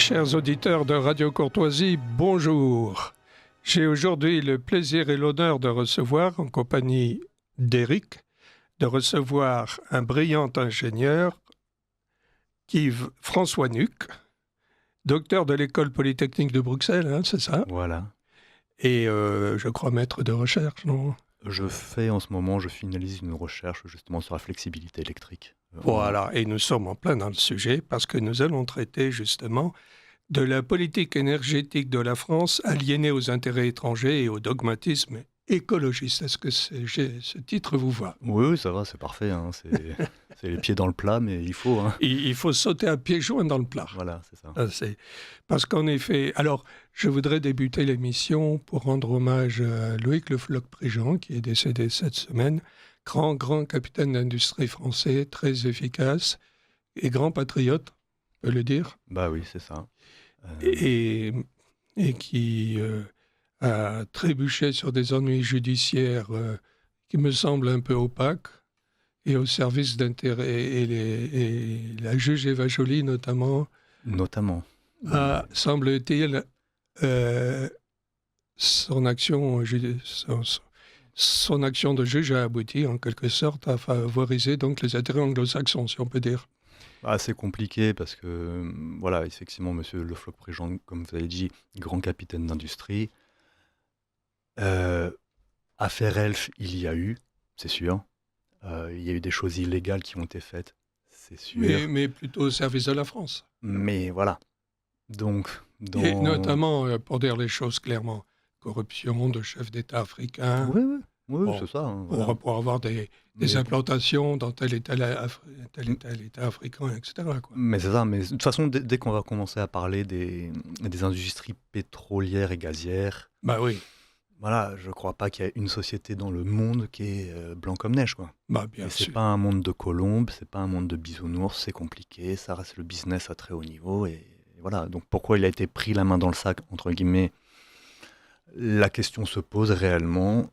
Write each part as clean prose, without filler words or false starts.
Chers auditeurs de Radio Courtoisie, bonjour. J'ai aujourd'hui le plaisir et l'honneur de recevoir, en compagnie d'Éric, de recevoir un brillant ingénieur, Yves François Nuc, docteur de l'École polytechnique de Bruxelles, c'est ça? Voilà. Et je crois maître de recherche, non? Je finalise une recherche justement sur la flexibilité électrique. Voilà, et nous sommes en plein dans le sujet parce que nous allons traiter justement de la politique énergétique de la France aliénée aux intérêts étrangers et au dogmatisme écologiste. Est-ce que ce titre vous va? Oui, ça va, c'est parfait. Hein. C'est les pieds dans le plat, mais il faut. Hein. Il faut sauter à pieds joints dans le plat. Voilà, c'est ça. Parce qu'en effet, alors je voudrais débuter l'émission pour rendre hommage à Loïc Le Floch-Préjean, qui est décédé cette semaine, grand capitaine d'industrie français, très efficace et grand patriote, on peut le dire. Bah oui, c'est ça. Et qui a trébuché sur des ennuis judiciaires qui me semblent un peu opaques et au service d'intérêts. Et la juge Eva Joly, notamment, a, semble-t-il, son action de juge a abouti, en quelque sorte, à favoriser donc les intérêts anglo-saxons, si on peut dire. C'est compliqué parce que, voilà, effectivement, monsieur Le Floch-Préjean, comme vous avez dit, grand capitaine d'industrie. Affaire Elf, il y a eu, c'est sûr. Il y a eu des choses illégales qui ont été faites, c'est sûr. Mais plutôt au service de la France. Mais voilà. Donc, Et notamment, pour dire les choses clairement, corruption de chefs d'État africains. Oui, c'est ça. Hein, voilà. Pour avoir des implantations dans tel et tel État africain, etc. Quoi. Mais c'est ça. Mais de toute façon, dès qu'on va commencer à parler des industries pétrolières et gazières, bah oui. Voilà, je crois pas qu'il y ait une société dans le monde qui est blanc comme neige, quoi. Bah bien sûr. C'est pas un monde de colombes, c'est pas un monde de bisounours, c'est compliqué, ça reste le business à très haut niveau et voilà. Donc pourquoi il a été pris la main dans le sac entre guillemets? La question se pose réellement.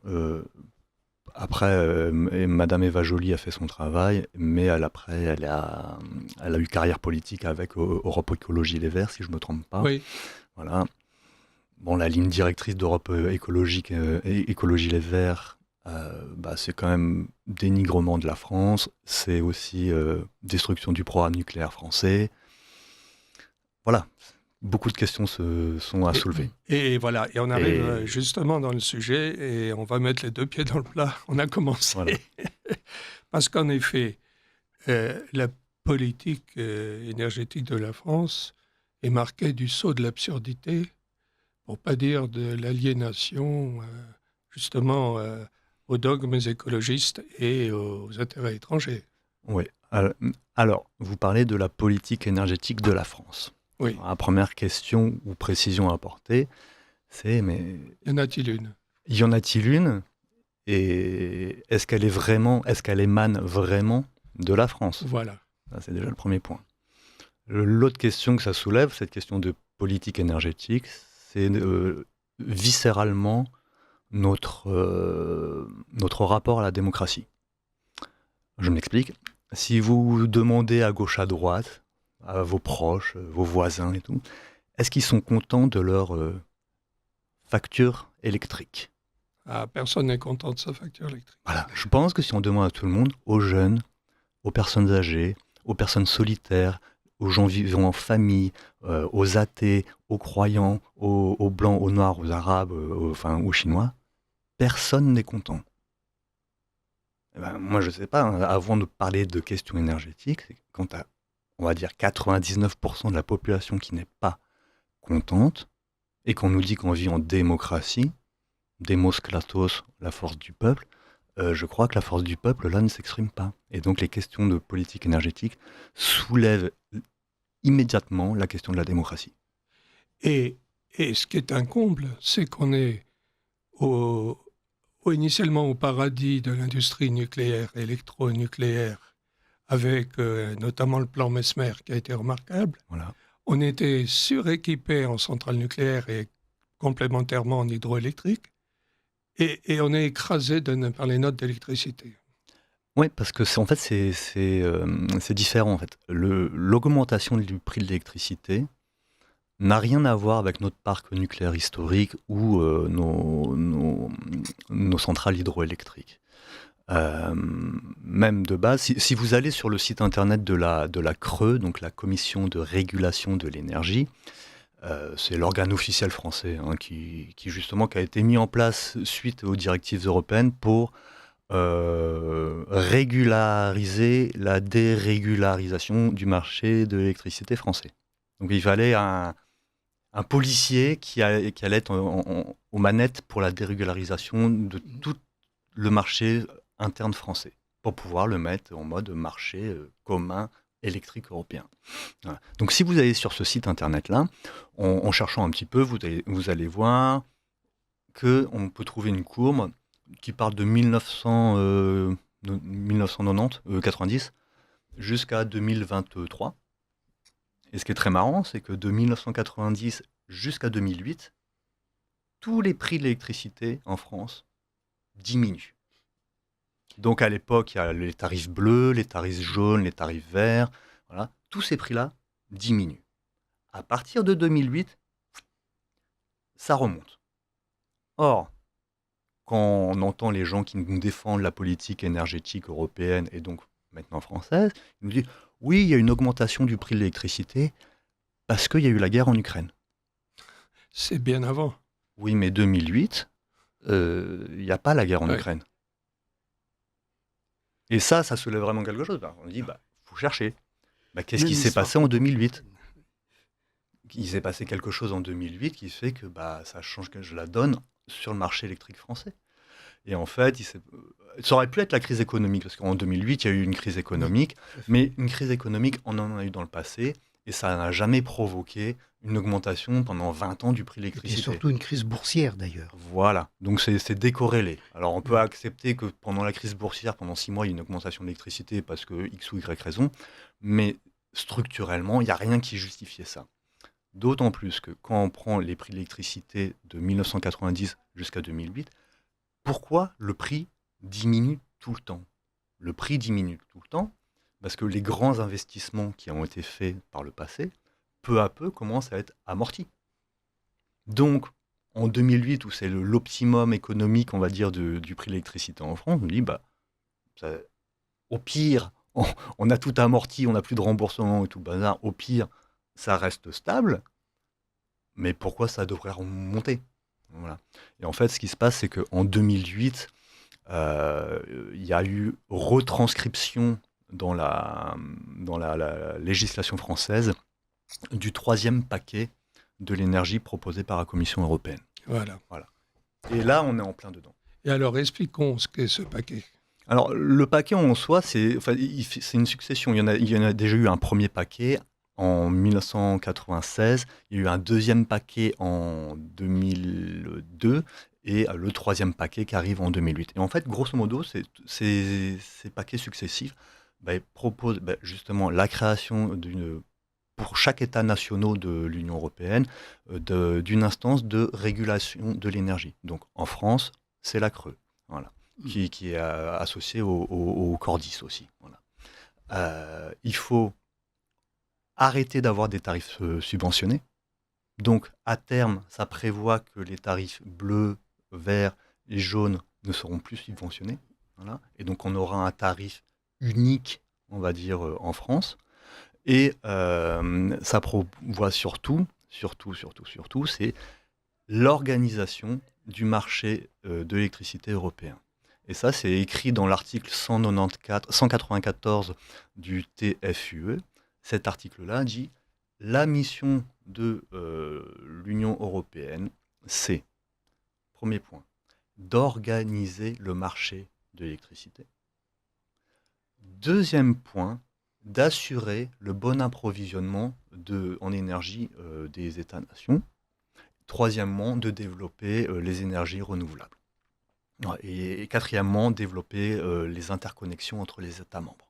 Après, Madame Eva Joly a fait son travail, mais elle a eu carrière politique avec Europe Écologie Les Verts, si je me trompe pas. Oui. Voilà. Bon, la ligne directrice d'Europe Écologie Les Verts, c'est quand même dénigrement de la France, c'est aussi destruction du programme nucléaire français. Voilà, beaucoup de questions sont à soulever. Et voilà, et on arrive justement dans le sujet et on va mettre les deux pieds dans le plat. On a commencé. Voilà. Parce qu'en effet, la politique énergétique de la France est marquée du sceau de l'absurdité, pour ne pas dire de l'aliénation, justement, aux dogmes écologistes et aux intérêts étrangers. Oui. Alors, vous parlez de la politique énergétique de la France. Oui. Alors, la première question ou précision à apporter, c'est mais... Y en a-t-il une? Y en a-t-il une? Et est-ce qu'elle émane vraiment de la France? Voilà. Ça, c'est déjà le premier point. L'autre question que ça soulève, cette question de politique énergétique, c'est viscéralement notre rapport à la démocratie. Je m'explique. Si vous demandez à gauche, à droite, à vos proches, vos voisins et tout, est-ce qu'ils sont contents de leur facture électrique? Personne n'est content de sa facture électrique. Voilà. Je pense que si on demande à tout le monde, aux jeunes, aux personnes âgées, aux personnes solitaires, aux gens vivant en famille, aux athées, aux croyants, aux blancs, aux noirs, aux arabes, aux chinois, personne n'est content. Moi, je ne sais pas, hein, avant de parler de questions énergétiques, quand tu as, on va dire, 99% de la population qui n'est pas contente, et qu'on nous dit qu'on vit en démocratie, Demos Kratos, la force du peuple, je crois que la force du peuple, là, ne s'exprime pas. Et donc, les questions de politique énergétique soulèvent immédiatement la question de la démocratie. Et ce qui est un comble, c'est qu'on est initialement au paradis de l'industrie nucléaire, électronucléaire, avec notamment le plan Mesmer qui a été remarquable. Voilà. On était suréquipé en centrales nucléaires et complémentairement en hydroélectrique. Et on est écrasé par les notes d'électricité. Oui, parce que c'est différent en fait. L'augmentation du prix de l'électricité n'a rien à voir avec notre parc nucléaire historique ou nos centrales hydroélectriques. Même de base, si vous allez sur le site internet de la CRE, donc la Commission de régulation de l'énergie, c'est l'organe officiel français qui justement qui a été mis en place suite aux directives européennes pour régulariser la dérégularisation du marché de l'électricité français. Donc il fallait un policier qui allait être aux manettes pour la dérégularisation de tout le marché interne français, pour pouvoir le mettre en mode marché commun électrique européen. Voilà. Donc si vous allez sur ce site internet-là, en cherchant un petit peu, vous allez voir qu'on peut trouver une courbe qui part de 90 jusqu'à 2023. Et ce qui est très marrant, c'est que de 1990 jusqu'à 2008, tous les prix de l'électricité en France diminuent. Donc à l'époque, il y a les tarifs bleus, les tarifs jaunes, les tarifs verts. Voilà. Tous ces prix-là diminuent. À partir de 2008, ça remonte. Or, quand on entend les gens qui nous défendent la politique énergétique européenne et donc maintenant française, ils nous disent « Oui, il y a une augmentation du prix de l'électricité parce qu'il y a eu la guerre en Ukraine. » C'est bien avant. Oui, mais 2008, il n'y a pas la guerre en Ukraine. Et ça soulève vraiment quelque chose. On dit, faut chercher. Qu'est-ce qui s'est passé en 2008 ? Il s'est passé quelque chose en 2008 qui fait que ça change la donne sur le marché électrique français. Et en fait, ça aurait pu être la crise économique, parce qu'en 2008, il y a eu une crise économique, mais une crise économique, on en a eu dans le passé, et ça n'a jamais provoqué une augmentation pendant 20 ans du prix de l'électricité. Et surtout une crise boursière d'ailleurs. Voilà, donc c'est décorrélé. Alors on peut accepter que pendant la crise boursière, pendant 6 mois, il y a une augmentation de l'électricité parce que X ou Y raison, mais structurellement, il n'y a rien qui justifiait ça. D'autant plus que quand on prend les prix de l'électricité de 1990 jusqu'à 2008, pourquoi le prix diminue tout le temps ? Le prix diminue tout le temps parce que les grands investissements qui ont été faits par le passé, peu à peu, commencent à être amortis. Donc, en 2008, où c'est l'optimum économique, on va dire, du prix de l'électricité en France, on dit, au pire, on a tout amorti, on n'a plus de remboursement et tout le bazar, au pire, ça reste stable, mais pourquoi ça devrait remonter ? Voilà. Et en fait, ce qui se passe, c'est qu'en 2008, il y a eu retranscription dans la législation française du 3e paquet de l'énergie proposé par la Commission européenne. Voilà. Et là, on est en plein dedans. Et alors, expliquons ce qu'est ce paquet. Alors, le paquet en soi, c'est une succession. Il y en a déjà eu un premier paquet en 1996, il y a eu un deuxième paquet en 2002 et le 3e paquet qui arrive en 2008. Et en fait, grosso modo, ces paquets successifs proposent justement la création pour chaque État national de l'Union européenne d'une instance de régulation de l'énergie. Donc en France, c'est la CRE, voilà, qui est associée au Cordis aussi. Voilà. Il faut arrêter d'avoir des tarifs subventionnés. Donc, à terme, ça prévoit que les tarifs bleus, verts et jaunes ne seront plus subventionnés. Voilà. Et donc, on aura un tarif unique, on va dire, en France. Et ça prévoit surtout, c'est l'organisation du marché de l'électricité européen. Et ça, c'est écrit dans l'article 194 du TFUE. Cet article-là dit « La mission de l'Union européenne, c'est, premier point, d'organiser le marché de l'électricité. Deuxième point, d'assurer le bon approvisionnement en énergie des États-nations. Troisièmement, de développer les énergies renouvelables. Et quatrièmement, développer les interconnexions entre les États membres. »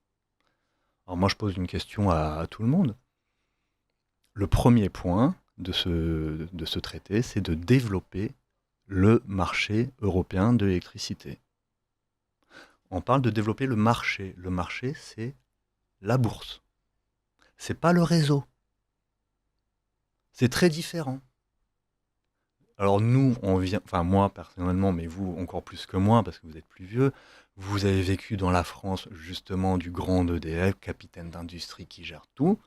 Alors moi, je pose une question à tout le monde. Le premier point de ce traité, c'est de développer le marché européen de l'électricité. On parle de développer le marché. Le marché, c'est la bourse. C'est pas le réseau. C'est très différent. Alors nous, moi personnellement, mais vous encore plus que moi, parce que vous êtes plus vieux, vous avez vécu dans la France justement du grand EDF, capitaine d'industrie qui gère tout.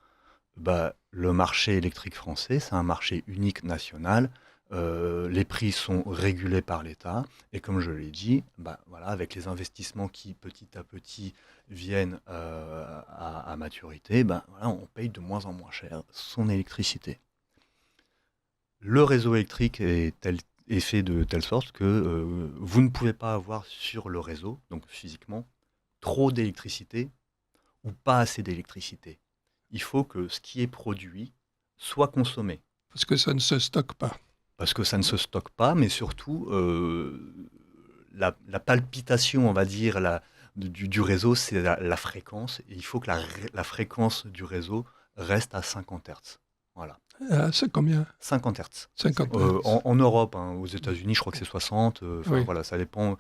Le marché électrique français, c'est un marché unique national. Les prix sont régulés par l'État. Et comme je l'ai dit, voilà, avec les investissements qui petit à petit viennent à maturité, voilà, on paye de moins en moins cher son électricité. Le réseau électrique est fait de telle sorte que vous ne pouvez pas avoir sur le réseau, donc physiquement, trop d'électricité ou pas assez d'électricité. Il faut que ce qui est produit soit consommé. Parce que ça ne se stocke pas. Parce que ça ne se stocke pas, mais surtout, la palpitation, on va dire, du réseau, c'est la fréquence. Et il faut que la fréquence du réseau reste à 50 Hz. Voilà. C'est combien? 50 Hz. 50 Hz. En Europe, aux États-Unis, je crois que c'est 60. Oui. Voilà, ça dépend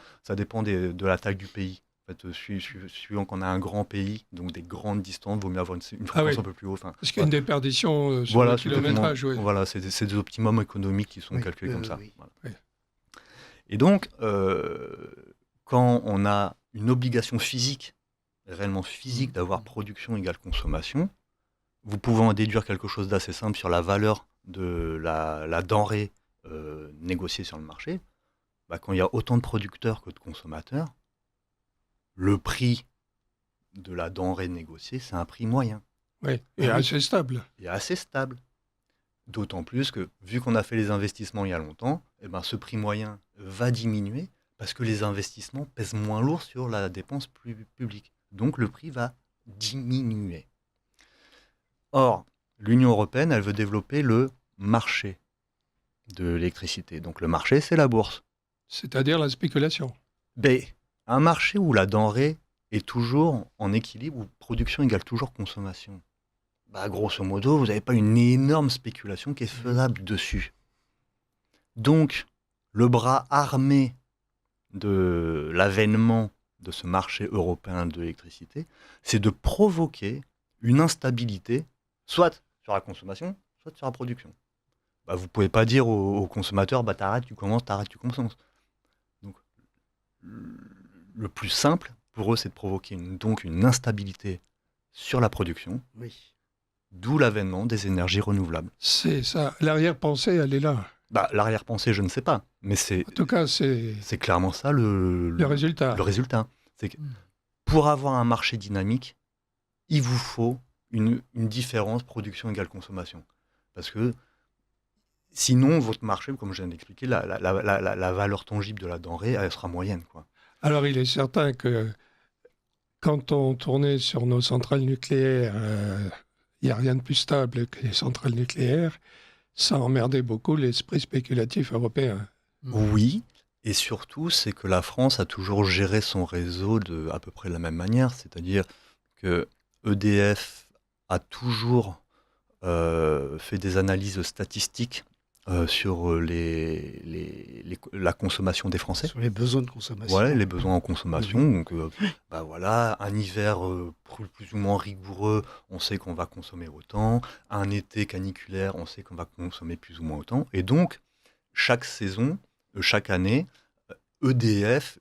de la taille du pays. En fait, suivant qu'on a un grand pays, donc des grandes distances, il vaut mieux avoir une fréquence un peu plus haute. Parce qu'il y a une déperdition sur voilà, le kilométrage. Oui. Voilà, c'est des optimums économiques qui sont calculés comme ça. Oui. Voilà. Oui. Et donc, quand on a une obligation physique, réellement physique, d'avoir production égale consommation, vous pouvez en déduire quelque chose d'assez simple sur la valeur de la denrée négociée sur le marché. Quand il y a autant de producteurs que de consommateurs, le prix de la denrée négociée, c'est un prix moyen. Oui, et assez stable. Et assez stable. D'autant plus que, vu qu'on a fait les investissements il y a longtemps, ce prix moyen va diminuer parce que les investissements pèsent moins lourd sur la dépense publique. Donc le prix va diminuer. Or, l'Union européenne, elle veut développer le marché de l'électricité. Donc le marché, c'est la bourse. C'est-à-dire la spéculation. Un marché où la denrée est toujours en équilibre, où production égale toujours consommation. Grosso modo, vous n'avez pas une énorme spéculation qui est faisable dessus. Donc, le bras armé de l'avènement de ce marché européen de l'électricité, c'est de provoquer une instabilité, soit sur la consommation, soit sur la production. Vous ne pouvez pas dire aux consommateurs, t'arrêtes, tu commences, t'arrêtes, tu commences. Donc, le plus simple pour eux, c'est de provoquer une instabilité sur la production. Oui. D'où l'avènement des énergies renouvelables. C'est ça. L'arrière-pensée, elle est là. L'arrière-pensée, je ne sais pas. Mais En tout cas, c'est clairement ça le résultat. Le résultat. C'est que pour avoir un marché dynamique, il vous faut une différence production égale consommation. Parce que sinon, votre marché, comme je viens d'expliquer, la valeur tangible de la denrée, elle sera moyenne, quoi. Alors, il est certain que quand on tournait sur nos centrales nucléaires, il n'y a rien de plus stable que les centrales nucléaires. Ça emmerdait beaucoup l'esprit spéculatif européen. Oui, et surtout, c'est que la France a toujours géré son réseau à peu près de la même manière. C'est-à-dire que EDF a toujours fait des analyses statistiques sur la consommation des Français. Sur les besoins de consommation. Ouais, les besoins en consommation. Donc, voilà, un hiver plus ou moins rigoureux, on sait qu'on va consommer autant. Un été caniculaire, on sait qu'on va consommer plus ou moins autant. Et donc, chaque saison, chaque année, EDF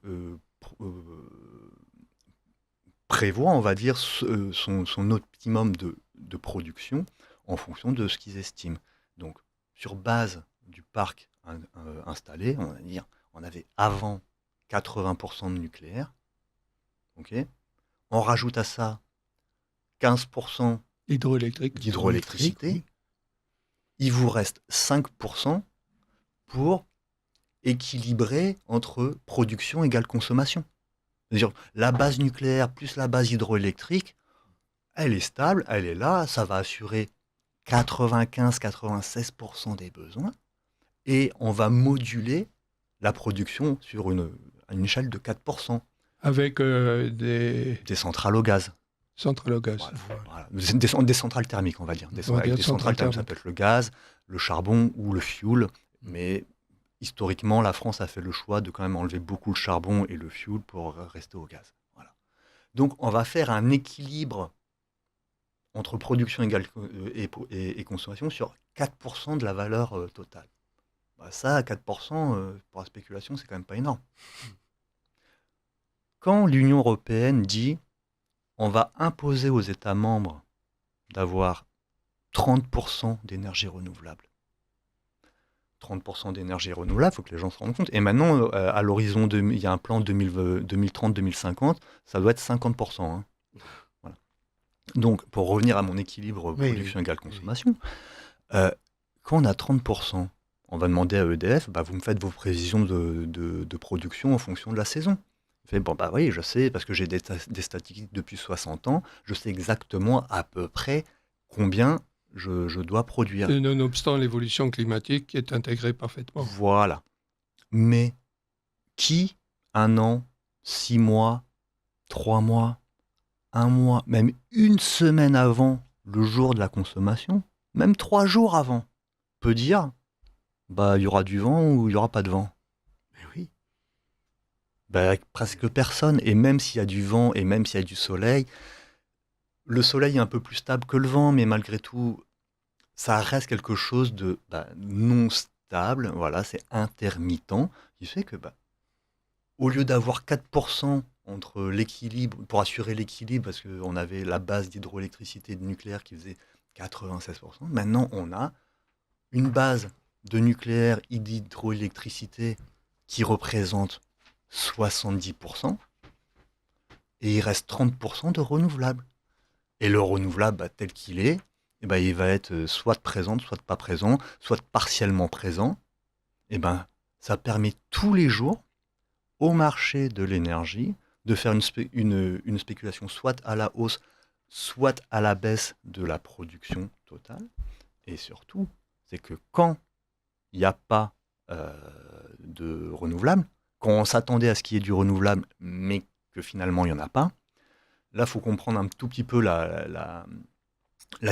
prévoit, on va dire, son optimum de production en fonction de ce qu'ils estiment. Donc, sur base du parc installé, on va dire, on avait avant 80% de nucléaire. Okay. On rajoute à ça 15% d'hydroélectricité. Oui. Il vous reste 5% pour équilibrer entre production égale consommation. C'est-à-dire, la base nucléaire plus la base hydroélectrique, elle est stable, elle est là, ça va assurer 95-96% des besoins, et on va moduler la production sur une échelle de 4%. Avec des centrales au gaz. Centrales au gaz. Voilà. Des centrales thermiques, on va dire. Des centrales thermiques, ça peut être le gaz, le charbon ou le fioul. Mais historiquement, la France a fait le choix de quand même enlever beaucoup le charbon et le fioul pour rester au gaz. Voilà. Donc, on va faire un équilibre entre production égale et consommation sur 4% de la valeur totale. Bah ça, 4% pour la spéculation, c'est quand même pas énorme. Quand l'Union européenne dit on va imposer aux États membres d'avoir 30% d'énergie renouvelable. 30% d'énergie renouvelable, il faut que les gens se rendent compte. Et maintenant, à l'horizon, il y a un plan 2030-2050, ça doit être 50%. Hein. Voilà. Donc, pour revenir à mon équilibre production égale consommation, quand on a 30%, on va demander à EDF, vous me faites vos prévisions de production en fonction de la saison. Fait, oui, je sais, parce que j'ai des statistiques depuis 60 ans, je sais exactement à peu près combien je dois produire. Et nonobstant l'évolution climatique qui est intégrée parfaitement. Voilà. Mais qui, 1 an, 6 mois, 3 mois, 1 mois, même une semaine avant le jour de la consommation, même 3 jours avant, peut dire, il y aura du vent ou il n'y aura pas de vent? Oui. Presque personne, et même s'il y a du vent et même s'il y a du soleil, le soleil est un peu plus stable que le vent, mais malgré tout, ça reste quelque chose de non stable, voilà, c'est intermittent, qui fait que au lieu d'avoir 4% entre l'équilibre, pour assurer l'équilibre, parce qu'on avait la base d'hydroélectricité et de nucléaire qui faisait 96%, maintenant on a une base de nucléaire et d'hydroélectricité qui représente 70%, et il reste 30% de renouvelable. Et le renouvelable, tel qu'il est, il va être soit présent, soit pas présent, soit partiellement présent. Ça permet tous les jours au marché de l'énergie de faire une spéculation soit à la hausse, soit à la baisse de la production totale. Et surtout, c'est que quand il n'y a pas de renouvelable, quand on s'attendait à ce qu'il y ait du renouvelable, mais que finalement il n'y en a pas, là, il faut comprendre un tout petit peu la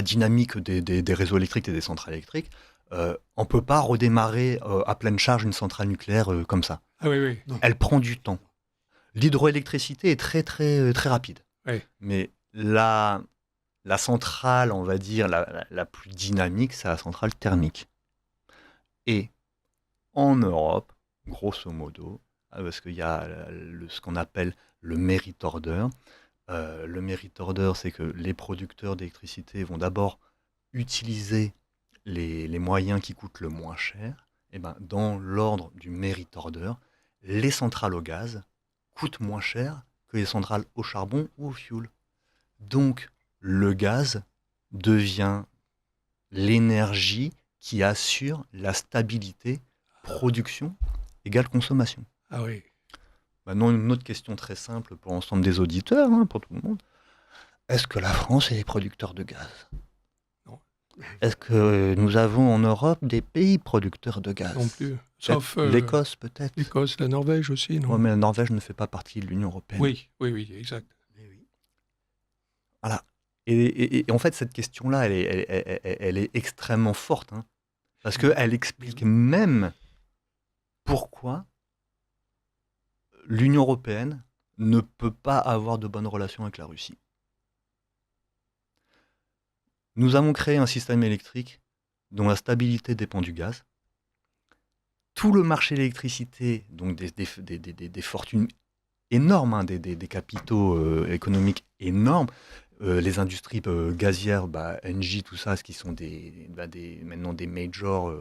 dynamique des réseaux électriques et des centrales électriques. On ne peut pas redémarrer à pleine charge une centrale nucléaire comme ça. Ah oui. Elle prend du temps. L'hydroélectricité est très, très, très rapide. Oui. Mais la centrale, on va dire, la plus dynamique, c'est la centrale thermique. Et en Europe, grosso modo, parce qu'il y a ce qu'on appelle le merit order. Le merit order, c'est que les producteurs d'électricité vont d'abord utiliser les moyens qui coûtent le moins cher. Et dans l'ordre du merit order, les centrales au gaz coûtent moins cher que les centrales au charbon ou au fioul. Donc, le gaz devient l'énergie qui assure la stabilité production égale consommation. Ah oui. Maintenant, une autre question très simple pour l'ensemble des auditeurs, pour tout le monde. Est-ce que la France est producteur de gaz? Non. Est-ce que nous avons en Europe des pays producteurs de gaz? Non plus. Sauf l'Écosse, peut-être. L'Écosse, la Norvège aussi, non? Oui, mais la Norvège ne fait pas partie de l'Union européenne. Oui, exact. Voilà. Et en fait, cette question-là, elle est extrêmement forte, parce qu'elle explique même pourquoi l'Union européenne ne peut pas avoir de bonnes relations avec la Russie. Nous avons créé un système électrique dont la stabilité dépend du gaz. Tout le marché de l'électricité, donc des fortunes énormes, des capitaux économiques énormes, les industries gazières, Engie, tout ça, ce qui sont maintenant des majors,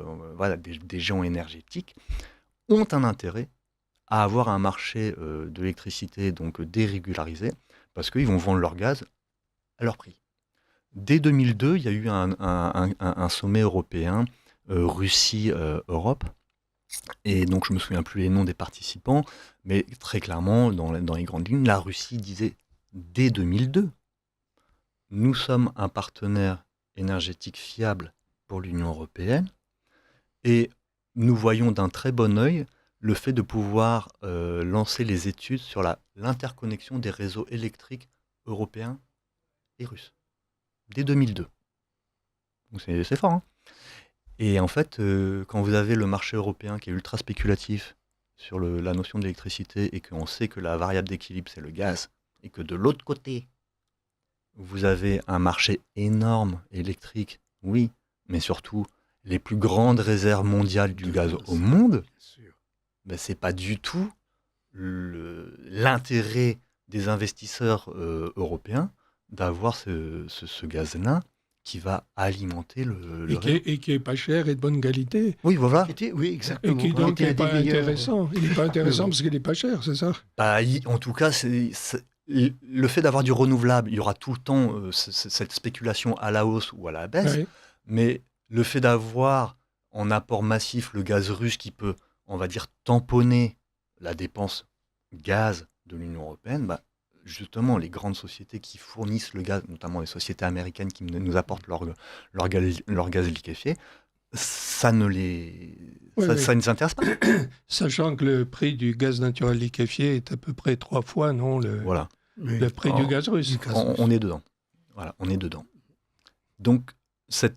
des géants énergétiques, ont un intérêt à avoir un marché de l'électricité donc dérégularisé, parce qu'ils vont vendre leur gaz à leur prix. Dès 2002, il y a eu un sommet européen, Russie-Europe, et donc je ne me souviens plus les noms des participants, mais très clairement, dans les grandes lignes, la Russie disait dès 2002, nous sommes un partenaire énergétique fiable pour l'Union européenne, et nous voyons d'un très bon œil le fait de pouvoir lancer les études sur l'interconnexion des réseaux électriques européens et russes, dès 2002. Donc c'est fort. Et en fait, quand vous avez le marché européen qui est ultra spéculatif sur la notion de l'électricité et qu'on sait que la variable d'équilibre, c'est le gaz, et que de l'autre côté, vous avez un marché énorme électrique, oui, mais surtout les plus grandes réserves mondiales du gaz au monde, ben, c'est pas du tout l'intérêt des investisseurs européens d'avoir ce gaz-là qui va alimenter le réseau. Et qui est pas cher et de bonne qualité. Oui, voilà. Oui, exactement. Et qui donc n'est pas intéressant. Il n'est pas intéressant parce qu'il n'est pas cher, c'est ça? Bah, en tout cas, le fait d'avoir du renouvelable, il y aura tout le temps cette spéculation à la hausse ou à la baisse, Oui. mais le fait d'avoir en apport massif le gaz russe qui peut, on va dire, tamponner la dépense gaz de l'Union européenne, bah, justement, les grandes sociétés qui fournissent le gaz, notamment les sociétés américaines qui nous apportent leur gaz liquéfié, ça ne les intéresse pas. Sachant que le prix du gaz naturel liquéfié est à peu près 3 fois, non, Voilà. le prix du gaz russe. On est dedans. Voilà, on est dedans. Donc, c'est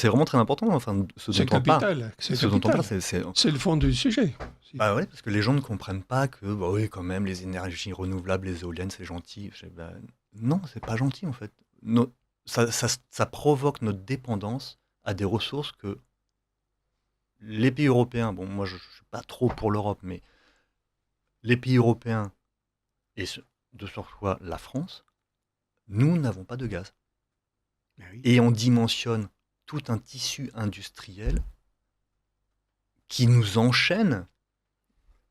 vraiment très important. Enfin, C'est capital. C'est le fond du sujet. Bah ouais, parce que les gens ne comprennent pas que, bah oui, quand même, les énergies renouvelables, les éoliennes, c'est gentil. Bah, non, c'est pas gentil, en fait. Ça provoque notre dépendance à des ressources que les pays européens, bon, moi, je ne suis pas trop pour l'Europe, mais les pays européens, et de surcroît la France, nous n'avons pas de gaz. Oui. Et on dimensionne tout un tissu industriel qui nous enchaîne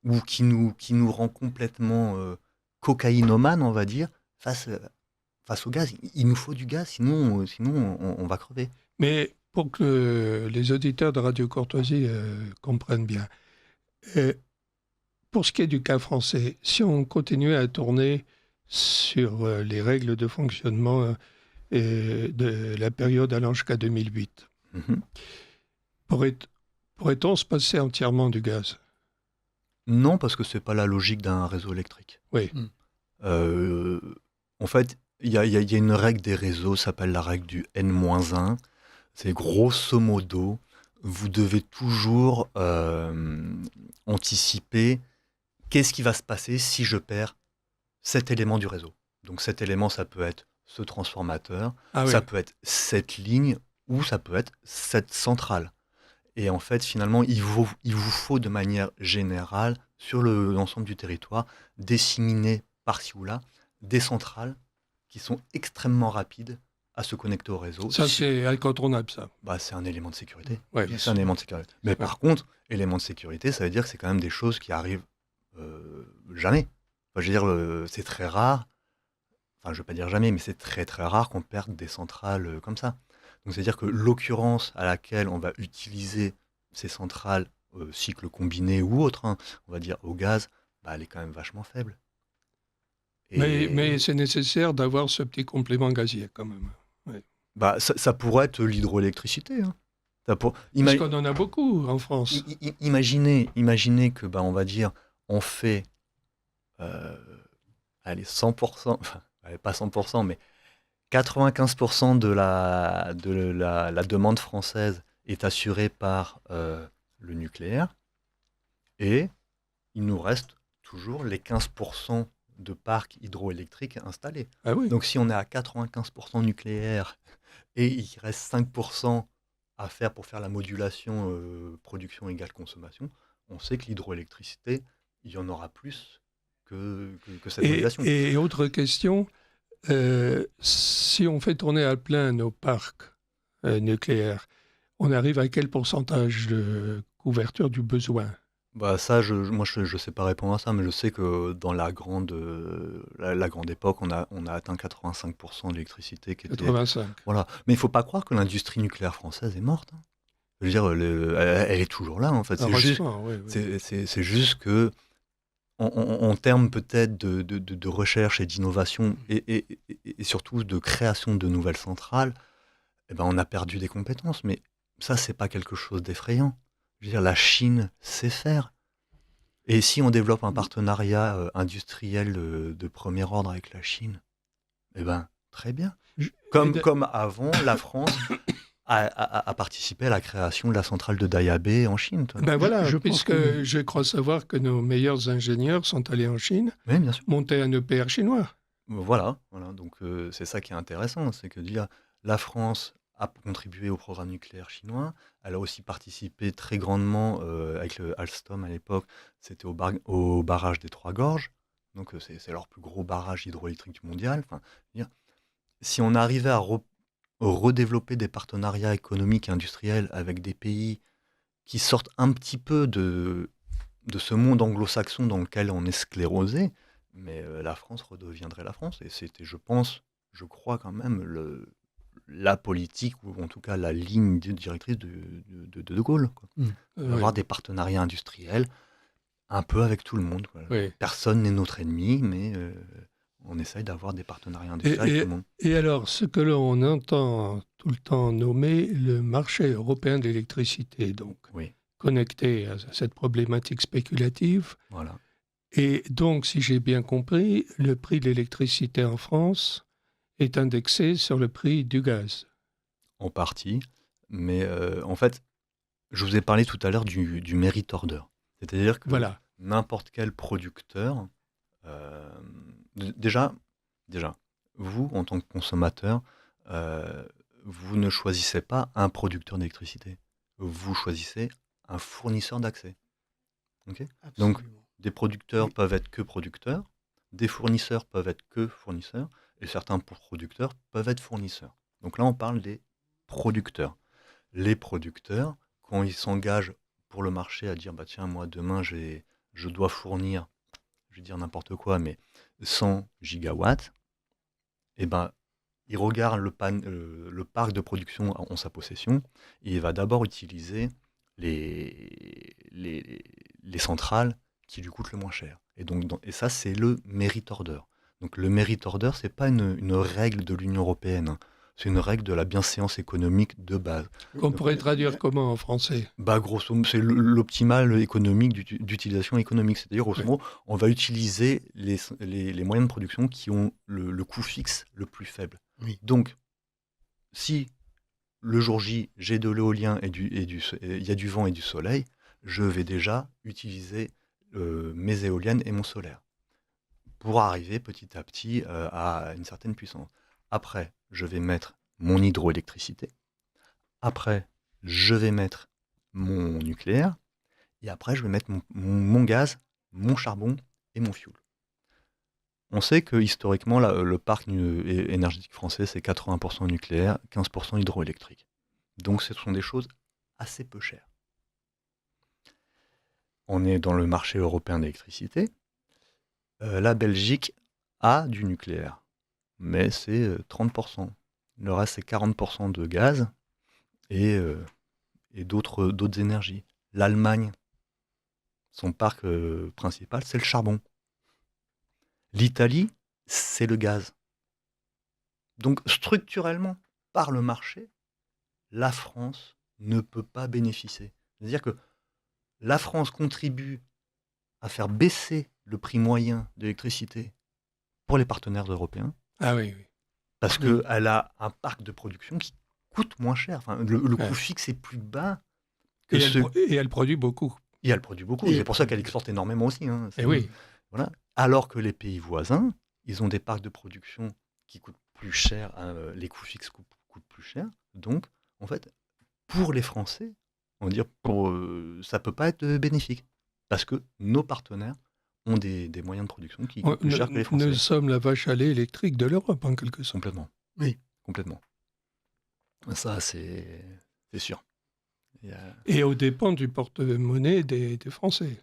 ou qui nous rend complètement cocaïnomane, on va dire, face au gaz. Il nous faut du gaz, sinon on va crever. Mais pour que les auditeurs de Radio Courtoisie comprennent bien, pour ce qui est du cas français, si on continuait à tourner sur les règles de fonctionnement de la période allant jusqu'à 2008, pourrait-on se passer entièrement du gaz? Non, parce que c'est pas la logique d'un réseau électrique. Oui. En fait, il y a une règle des réseaux, ça s'appelle la règle du N-1. C'est grosso modo, vous devez toujours anticiper qu'est-ce qui va se passer si je perds cet élément du réseau. Donc cet élément, ça peut être ce transformateur, ça peut être cette ligne ou ça peut être cette centrale. Et en fait, finalement, il vous faut de manière générale, sur l'ensemble du territoire, disséminer par-ci ou là des centrales qui sont extrêmement rapides à se connecter au réseau. Ça, c'est incontournable, ça. Bah, c'est un élément de sécurité. Ouais, c'est un élément de sécurité. Mais par contre, élément de sécurité, ça veut dire que c'est quand même des choses qui arrivent jamais. Enfin, je veux dire, c'est très rare. Enfin, je ne veux pas dire jamais, mais c'est très très rare qu'on perde des centrales comme ça. Donc, c'est-à-dire que l'occurrence à laquelle on va utiliser ces centrales, cycle combiné ou autre, on va dire au gaz, bah, elle est quand même vachement faible. Mais c'est nécessaire d'avoir ce petit complément gazier quand même. Ouais. Bah, ça pourrait être l'hydroélectricité. Parce qu'on en a beaucoup en France. Imaginez que, bah, on va dire, on fait 100%, enfin, pas 100%, mais 95% de la demande française est assurée par le nucléaire, et il nous reste toujours les 15% de parcs hydroélectriques installés. Ah oui. Donc si on est à 95% nucléaire et il reste 5% à faire pour faire la modulation production égale consommation, on sait que l'hydroélectricité, il y en aura plus que cette modulation. Et autre question, si on fait tourner à plein nos parcs nucléaires, on arrive à quel pourcentage de couverture du besoin? Bah ça, moi je sais pas répondre à ça, mais je sais que dans la grande époque, on a atteint 85% de l'électricité qui était... 85. Voilà. Mais il faut pas croire que l'industrie nucléaire française est morte. Je veux dire, elle est toujours là, en fait. C'est juste que, en termes peut-être de recherche et d'innovation, et surtout de création de nouvelles centrales, eh ben, on a perdu des compétences. Mais ça, c'est pas quelque chose d'effrayant. Je veux dire, la Chine sait faire. Et si on développe un partenariat industriel de premier ordre avec la Chine, eh ben, très bien. Comme avant, la France a participé à la création de la centrale de Daya Bay en Chine. Ben voilà, puisque je crois savoir que nos meilleurs ingénieurs sont allés en Chine, oui, bien sûr, monter un EPR chinois. Voilà. Donc c'est ça qui est intéressant, c'est que dire la France a contribué au programme nucléaire chinois. Elle a aussi participé très grandement avec le Alstom à l'époque. C'était au barrage des Trois Gorges. Donc c'est leur plus gros barrage hydroélectrique mondial. Enfin, dire, si on arrivait à redévelopper des partenariats économiques et industriels avec des pays qui sortent un petit peu de ce monde anglo-saxon dans lequel on est sclérosé, mais la France redeviendrait la France. Et c'était, je crois quand même, la politique, ou en tout cas la ligne directrice de Gaulle, quoi. Avoir des partenariats industriels un peu avec tout le monde, quoi. Oui. Personne n'est notre ennemi, mais on essaye d'avoir des partenariats industriels avec tout le monde. Et alors, ce que l'on entend tout le temps nommer le marché européen de l'électricité, donc Oui, connecté à cette problématique spéculative. voilà. Et donc, si j'ai bien compris, le prix de l'électricité en France est indexé sur le prix du gaz. En partie, mais en fait, je vous ai parlé tout à l'heure du merit order. C'est-à-dire que Voilà. n'importe quel producteur, déjà, vous, en tant que consommateur, vous ne choisissez pas un producteur d'électricité. Vous choisissez un fournisseur d'accès. Ok ? Donc, des producteurs peuvent être que producteurs, des fournisseurs peuvent être que fournisseurs, et certains producteurs peuvent être fournisseurs. Donc là, on parle des producteurs. Les producteurs, quand ils s'engagent pour le marché à dire, bah tiens, moi, demain, je dois fournir, je vais dire n'importe quoi, mais 100 gigawatts, et ben, il regarde le parc de production en sa possession, et il va d'abord utiliser les centrales qui lui coûtent le moins cher. Et ça, c'est le merit order. Donc le merit order, c'est pas une règle de l'Union européenne, c'est une règle de la bienséance économique de base. Qu'on pourrait traduire comment en français ? Bah, grosso modo, c'est l'optimal économique d'utilisation économique. C'est-à-dire, grosso modo, on va utiliser les moyens de production qui ont le coût fixe le plus faible. Oui. Donc, si le jour J, j'ai de l'éolien et il y a du vent et du soleil, je vais déjà utiliser mes éoliennes et mon solaire pour arriver petit à petit à une certaine puissance. Après, je vais mettre mon hydroélectricité. Après, je vais mettre mon nucléaire. Et après, je vais mettre mon gaz, mon charbon et mon fioul. On sait que historiquement, le parc énergétique français, c'est 80% nucléaire, 15% hydroélectrique. Donc ce sont des choses assez peu chères. On est dans le marché européen d'électricité. La Belgique a du nucléaire, mais c'est 30%. Le reste, c'est 40% de gaz et d'autres énergies. L'Allemagne, son parc principal, c'est le charbon. L'Italie, c'est le gaz. Donc structurellement, par le marché, la France ne peut pas bénéficier. C'est-à-dire que la France contribue à faire baisser le prix moyen de l'électricité pour les partenaires européens. Ah oui, oui. Parce qu'elle a un parc de production qui coûte moins cher. Enfin, le coût fixe est plus bas. Et elle produit beaucoup. Et elle produit beaucoup. C'est pour ça qu'elle exporte énormément aussi. Hein. Et oui. Voilà. Alors que les pays voisins, ils ont des parcs de production qui coûtent plus cher, les coûts fixes coûtent plus cher. Donc, en fait, pour les Français, on va dire, ça ne peut pas être bénéfique. Parce que nos partenaires ont des moyens de production qui coûtent plus cher que les Français. Nous sommes la vache à lait électrique de l'Europe, en quelque sorte. Complètement. Oui. Complètement. Ça, c'est sûr. Et aux dépens du porte-monnaie des Français,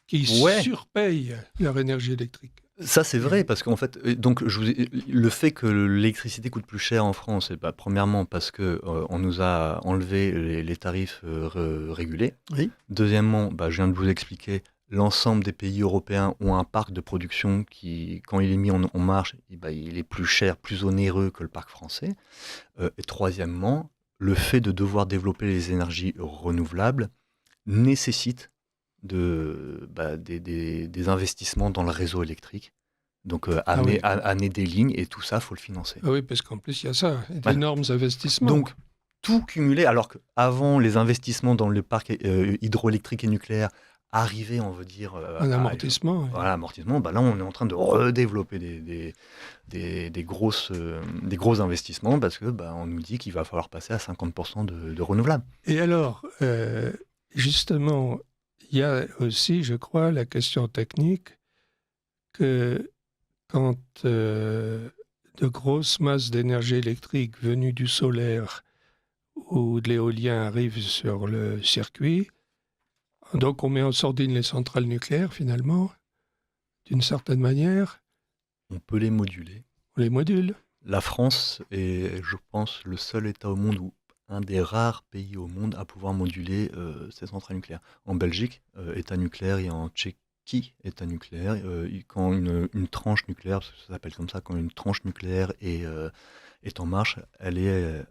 qui surpayent leur énergie électrique. Ça, c'est vrai, parce qu'en fait, donc, le fait que l'électricité coûte plus cher en France, c'est premièrement parce qu'on nous a enlevé les tarifs régulés. Oui. Deuxièmement, je viens de vous expliquer, l'ensemble des pays européens ont un parc de production qui, quand il est mis en marche, il est plus cher, plus onéreux que le parc français. Et troisièmement, le fait de devoir développer les énergies renouvelables nécessite des investissements dans le réseau électrique. Donc, amener des lignes et tout ça, il faut le financer. Ah oui, parce qu'en plus, il y a ça, d'énormes investissements. Donc, tout cumulé, alors qu'avant, les investissements dans le parc hydroélectrique et nucléaire arriver, on veut dire, Un amortissement. voilà, amortissement, bah là, on est en train de redévelopper des gros investissements parce que bah, on nous dit qu'il va falloir passer à 50% de renouvelables. Et alors, justement, il y a aussi, je crois, la question technique que quand de grosses masses d'énergie électrique venues du solaire ou de l'éolien arrivent sur le circuit, donc on met en sordine les centrales nucléaires finalement, d'une certaine manière, On peut les moduler. on les module. La France est, je pense, le seul État au monde ou un des rares pays au monde à pouvoir moduler ses centrales nucléaires. En Belgique, État nucléaire, et en Tchéquie, État nucléaire, quand une tranche nucléaire, parce que ça s'appelle comme ça, quand une tranche nucléaire est en marche, elle est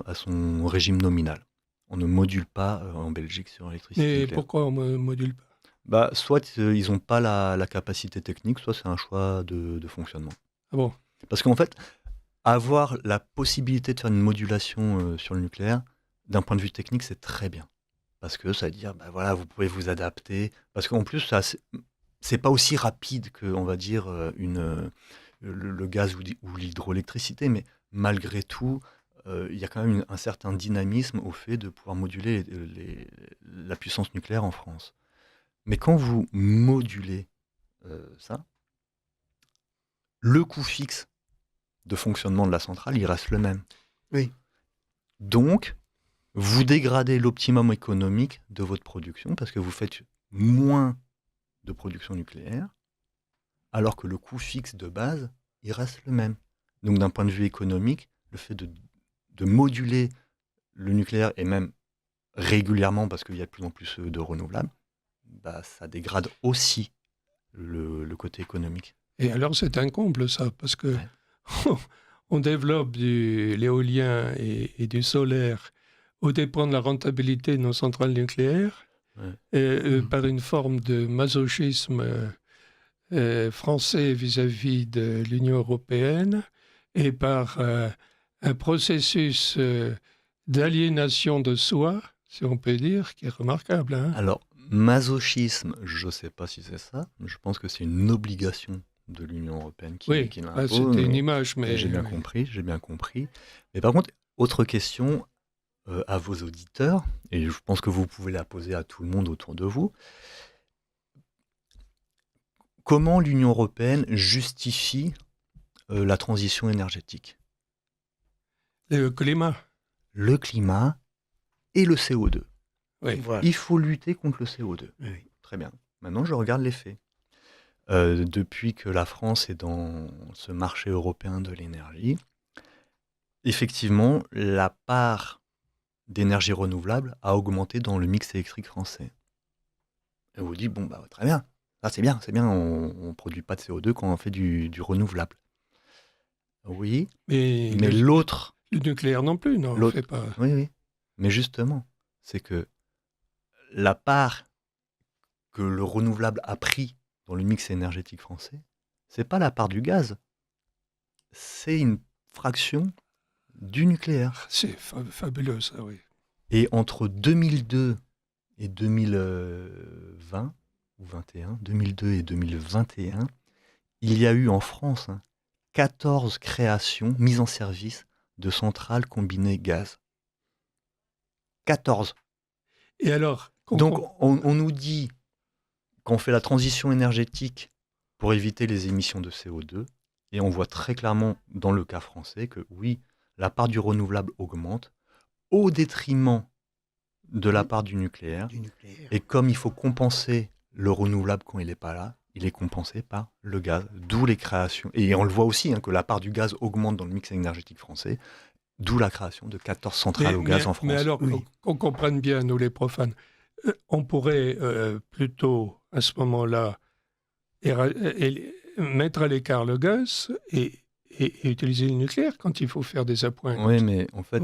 à son régime nominal. On ne module pas en Belgique sur l'électricité Et nucléaire. pourquoi on ne module pas? Bah, soit ils n'ont pas la capacité technique, soit c'est un choix de fonctionnement. Ah bon? Parce qu'en fait, avoir la possibilité de faire une modulation sur le nucléaire, d'un point de vue technique, c'est très bien. Parce que ça veut dire, bah voilà, vous pouvez vous adapter. Parce qu'en plus, c'est pas aussi rapide que, on va dire, le gaz ou l'hydroélectricité, mais malgré tout, il y a quand même un certain dynamisme au fait de pouvoir moduler la puissance nucléaire en France. Mais quand vous modulez ça, le coût fixe de fonctionnement de la centrale, il reste le même. Oui. Donc, vous dégradez l'optimum économique de votre production parce que vous faites moins de production nucléaire, alors que le coût fixe de base, il reste le même. Donc, d'un point de vue économique, le fait de moduler le nucléaire, et même régulièrement, parce qu'il y a de plus en plus de renouvelables, bah, ça dégrade aussi le côté économique. Et alors c'est un comble ça, parce que Ouais. on développe de l'éolien et du solaire au dépend de la rentabilité de nos centrales nucléaires, Ouais. par une forme de masochisme français vis-à-vis de l'Union européenne et par un processus d'aliénation de soi, si on peut dire, qui est remarquable. Hein. Alors, masochisme, je ne sais pas si c'est ça. Je pense que c'est une obligation de l'Union européenne qui Oui, l'impose. c'était une image, mais J'ai bien compris, j'ai bien compris. Mais par contre, autre question à vos auditeurs, et je pense que vous pouvez la poser à tout le monde autour de vous. Comment l'Union européenne justifie la transition énergétique? le climat. Le climat et le CO2. Oui. Voilà. Il faut lutter contre le CO2. Oui. Très bien. Maintenant, je regarde les faits. Depuis que la France est dans ce marché européen de l'énergie, effectivement, la part d'énergie renouvelable a augmenté dans le mix électrique français. Et vous dites, bon, bah, très bien, ça c'est bien, on ne produit pas de CO2 quand on fait du renouvelable. Oui, Mais mais l'autre, le nucléaire non plus, non, on l'autre- fait pas. oui, mais justement, c'est que la part que le renouvelable a pris dans le mix énergétique français, c'est pas la part du gaz, c'est une fraction du nucléaire. C'est fabuleux, ça, oui. Et entre 2002 et 2020, ou 21, 2002 et 2021, il y a eu en France 14 créations, mises en service de centrales combinées gaz. 14. Et alors, Donc on nous dit qu'on fait la transition énergétique pour éviter les émissions de CO2, et on voit très clairement dans le cas français que oui, la part du renouvelable augmente au détriment de la part du nucléaire. Et comme il faut compenser le renouvelable quand il n'est pas là, il est compensé par le gaz, d'où les créations. Et on le voit aussi que la part du gaz augmente dans le mix énergétique français, d'où la création de 14 centrales au gaz en France. Mais alors, qu'on comprenne bien, nous les profanes, on pourrait plutôt, à ce moment-là, mettre à l'écart le gaz et utiliser le nucléaire quand il faut faire des appoints. Oui, mais en fait,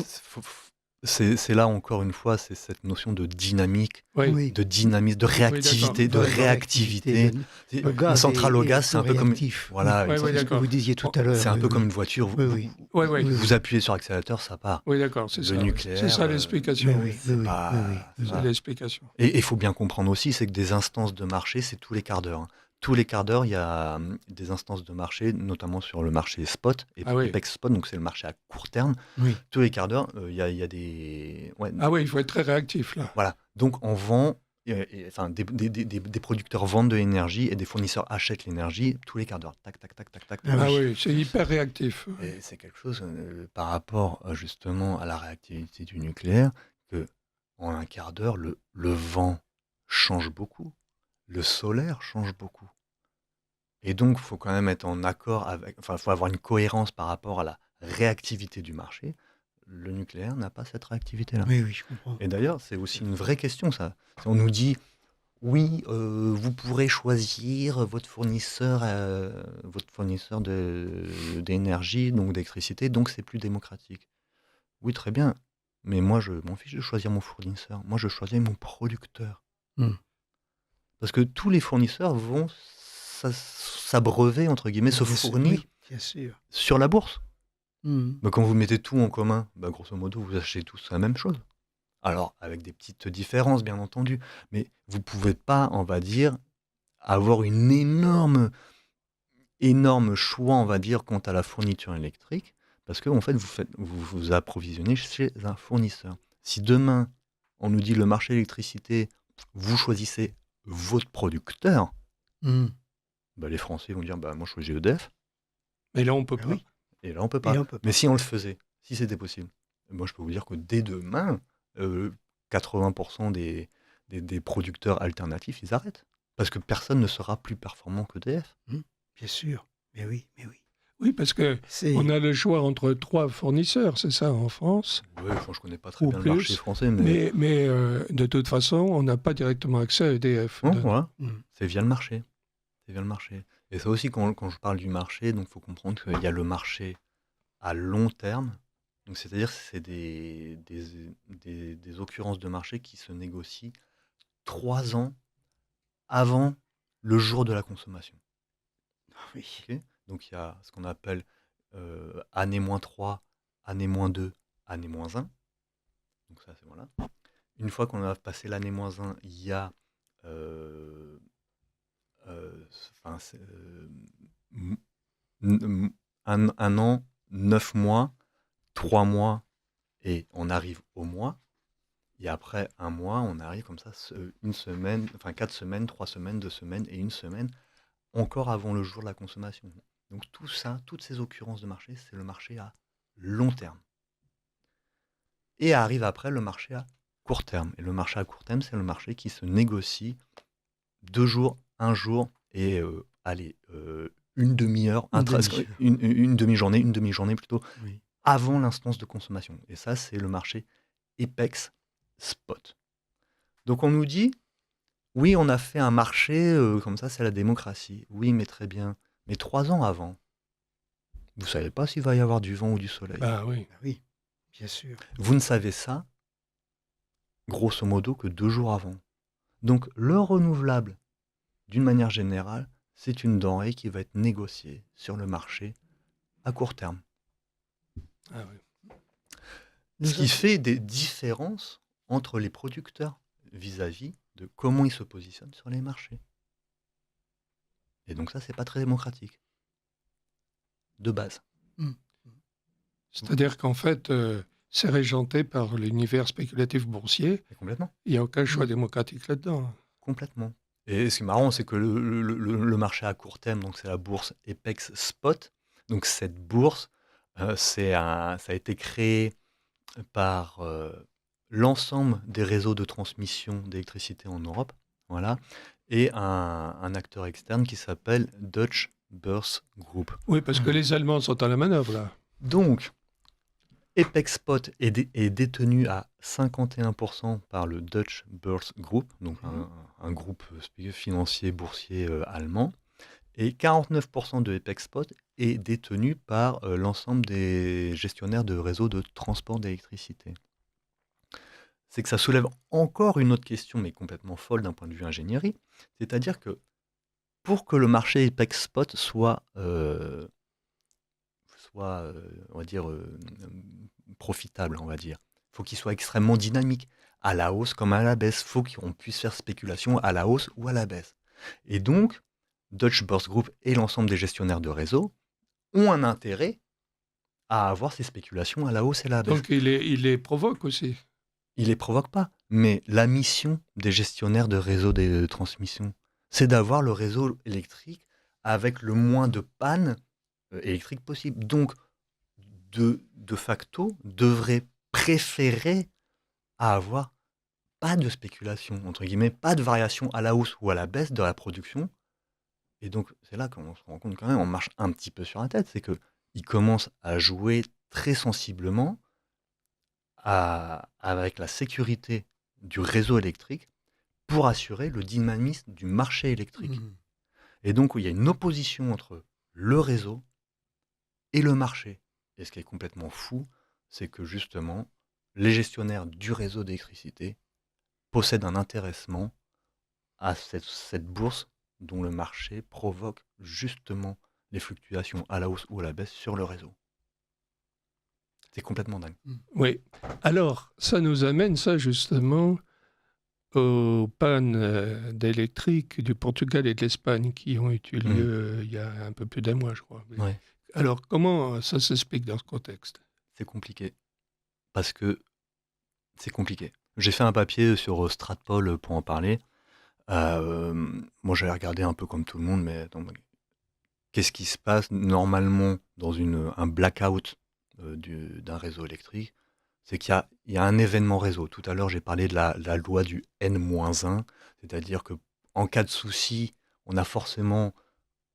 C'est là encore une fois, c'est cette notion de dynamique, Oui, de dynamisme, de réactivité, de d'accord. réactivité. Le Une gaz centrale au gaz, c'est un peu comme réactif. voilà, Oui, oui, C'est ce que d'accord. vous disiez tout à l'heure. c'est un oui, peu comme oui. une voiture. Oui, oui. Oui, oui. Vous appuyez sur l'accélérateur, ça part. Oui, d'accord, c'est Le ça. Oui. C'est nucléaire, ça l'explication. Oui, Oui. oui, c'est oui, pas oui, oui. C'est ça. l'explication. Et il faut bien comprendre aussi, c'est que des instances de marché, c'est tous les quarts d'heure. Hein. Tous les quarts d'heure, il y a des instances de marché, notamment sur le marché spot, Ah oui. Apex Spot, donc c'est le marché à court terme. Oui. Tous les quarts d'heure, il y a des... Ouais, Ah oui, il faut être très réactif là. voilà. Donc on vend, enfin des producteurs vendent de l'énergie et des fournisseurs achètent l'énergie tous les quarts d'heure. Tac, tac, tac, tac, tac. Ah Ah oui. oui, c'est hyper réactif. Et c'est quelque chose par rapport justement à la réactivité du nucléaire, que en un quart d'heure, le vent change beaucoup, le solaire change beaucoup. Et donc, il faut quand même être en accord avec, enfin, il faut avoir une cohérence par rapport à la réactivité du marché. Le nucléaire n'a pas cette réactivité-là. Oui, oui, je comprends. Et d'ailleurs, c'est aussi une vraie question, ça. On nous dit, oui, vous pourrez choisir votre fournisseur d'énergie, donc d'électricité, donc c'est plus démocratique. Oui, très bien. Mais moi, je m'en fiche de choisir mon fournisseur. Moi, je choisis mon producteur. Hmm. Parce que tous les fournisseurs vont s'abreuver, entre guillemets, se Bien sûr, fournir oui, bien sûr. sur la bourse. Hmm. Bah, quand vous mettez tout en commun, bah, grosso modo, vous achetez tous la même chose. Alors, avec des petites différences, bien entendu. Mais vous pouvez pas, on va dire, avoir une énorme choix, on va dire, quant à la fourniture électrique. Parce que, en fait, vous vous approvisionnez chez un fournisseur. Si demain, on nous dit le marché d'électricité, vous choisissez votre producteur, Hmm. bah, les Français vont dire, bah, moi, je choisis EDF. Mais là, on peut Ah pas. oui. Et là, on peut Et pas. là, on peut Mais pas. si on le faisait, si c'était possible, moi, je peux vous dire que dès demain, 80% des producteurs alternatifs, ils arrêtent. Parce que personne ne sera plus performant qu'EDF. Bien sûr. Mais oui, mais oui. Oui, parce que C'est on a le choix entre 3 fournisseurs, c'est ça, en France, Ouais, enfin, je connais pas très ou bien le marché plus. français, mais Mais de toute façon, on n'a pas directement accès à EDF. non, voilà, Hmm. c'est via le marché. C'est via le marché. Et ça aussi, quand je parle du marché, donc faut comprendre qu'il y a le marché à long terme. Donc c'est-à-dire que c'est des occurrences de marché qui se négocient 3 ans avant le jour de la consommation. Oui. Ok. Donc il y a ce qu'on appelle année -3, année -2, année -1. Donc ça, c'est voilà. Une fois qu'on a passé l'année -1, il y a euh, enfin, m- un an, 9 mois, 3 mois, et on arrive au mois. Et après un mois, on arrive comme ça, une semaine, enfin 4 semaines, 3 semaines, 2 semaines et une semaine, encore avant le jour de la consommation. Donc tout ça, toutes ces occurrences de marché, c'est le marché à long terme. Et arrive après le marché à court terme. Et le marché à court terme, c'est le marché qui se négocie 2 jours, 1 jour et allez, une demi-heure, une demi-journée plutôt, Oui. avant l'instance de consommation. Et ça, c'est le marché Apex Spot. Donc on nous dit, oui, on a fait un marché comme ça, c'est la démocratie. Oui, mais très bien. Mais 3 ans avant, vous ne savez pas s'il va y avoir du vent ou du soleil. Bah oui. Ah oui, bien sûr. Vous ne savez ça, grosso modo, que 2 jours avant. Donc le renouvelable, d'une manière générale, c'est une denrée qui va être négociée sur le marché à court terme. Ah oui. Ce qui fait des différences entre les producteurs vis-à-vis de comment ils se positionnent sur les marchés. Et donc ça, c'est pas très démocratique. De base. C'est-à-dire qu'en fait, c'est régenté par l'univers spéculatif boursier. Et complètement. Il n'y a aucun choix démocratique là-dedans. Complètement. Et ce qui est marrant, c'est que le marché à court terme, donc c'est la bourse Apex Spot. Donc cette bourse, ça a été créé par l'ensemble des réseaux de transmission d'électricité en Europe, voilà, et un acteur externe qui s'appelle Deutsche Börse Group. Oui, parce que les Allemands sont à la manœuvre là. Donc, Apex Spot est détenu à 51% par le Deutsche Börse Group, donc un groupe financier boursier allemand, et 49% de Apex Spot est détenu par l'ensemble des gestionnaires de réseaux de transport d'électricité. c'est que ça soulève encore une autre question, mais complètement folle d'un point de vue ingénierie. C'est-à-dire que pour que le marché Apex Spot on va dire, profitable, on va dire, faut qu'il soit extrêmement dynamique, à la hausse comme à la baisse. Faut qu'on puisse faire spéculation à la hausse ou à la baisse. Et donc, Deutsche Börse Group et l'ensemble des gestionnaires de réseau ont un intérêt à avoir ces spéculations à la hausse et à la baisse. Donc il les provoque aussi. Il les provoque pas, mais la mission des gestionnaires de réseau de transmission, c'est d'avoir le réseau électrique avec le moins de pannes électriques possible. Donc, de facto, devrait préférer à avoir pas de spéculation, entre guillemets, pas de variation à la hausse ou à la baisse de la production. Et donc, c'est là qu'on se rend compte quand même, on marche un petit peu sur la tête, c'est qu'ils commencent à jouer très sensiblement avec la sécurité du réseau électrique pour assurer le dynamisme du marché électrique. Mhm. Et donc, il y a une opposition entre le réseau et le marché. Et ce qui est complètement fou, c'est que justement, les gestionnaires du réseau d'électricité possèdent un intéressement à cette bourse dont le marché provoque justement les fluctuations à la hausse ou à la baisse sur le réseau. C'est complètement dingue. Oui. Alors, ça nous amène, ça justement, aux pannes d'électrique du Portugal et de l'Espagne qui ont eu lieu il y a un peu plus d'un mois, je crois. Oui. Ouais, Alors, comment ça s'explique dans ce contexte? c'est compliqué. Parce que c'est compliqué. J'ai fait un papier sur Stratpol pour en parler. Moi, j'avais regardé un peu comme tout le monde, mais attends, qu'est-ce qui se passe normalement dans un blackout d'un réseau électrique? C'est qu'il y a un événement réseau. Tout à l'heure, j'ai parlé de la loi du N-1, c'est-à-dire que en cas de souci, on a forcément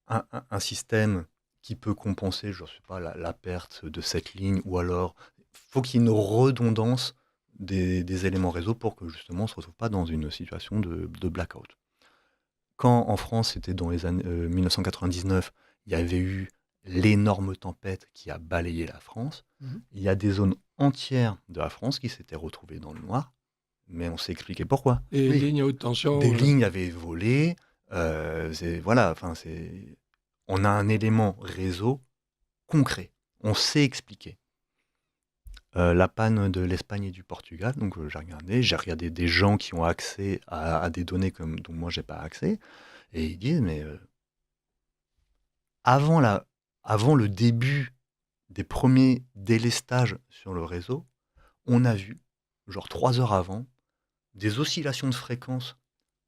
un système qui peut compenser, je sais pas, la perte de cette ligne, ou alors faut qu'il y ait une redondance des éléments réseau pour que justement on ne se retrouve pas dans une situation de blackout. Quand en France, c'était dans les années 1999, il y avait eu l'énorme tempête qui a balayé la France, Mhm. il y a des zones entières de la France qui s'étaient retrouvées dans le noir, mais on s'est expliqué pourquoi. Et Oui. lignes à haute tension. Des lignes avaient volé, voilà, on a un élément réseau concret. On sait expliquer. La panne de l'Espagne et du Portugal, donc j'ai regardé des gens qui ont accès à des données dont moi j'ai pas accès, et ils disent, mais avant, avant le début des premiers délestages sur le réseau, on a vu, genre 3 heures avant, des oscillations de fréquence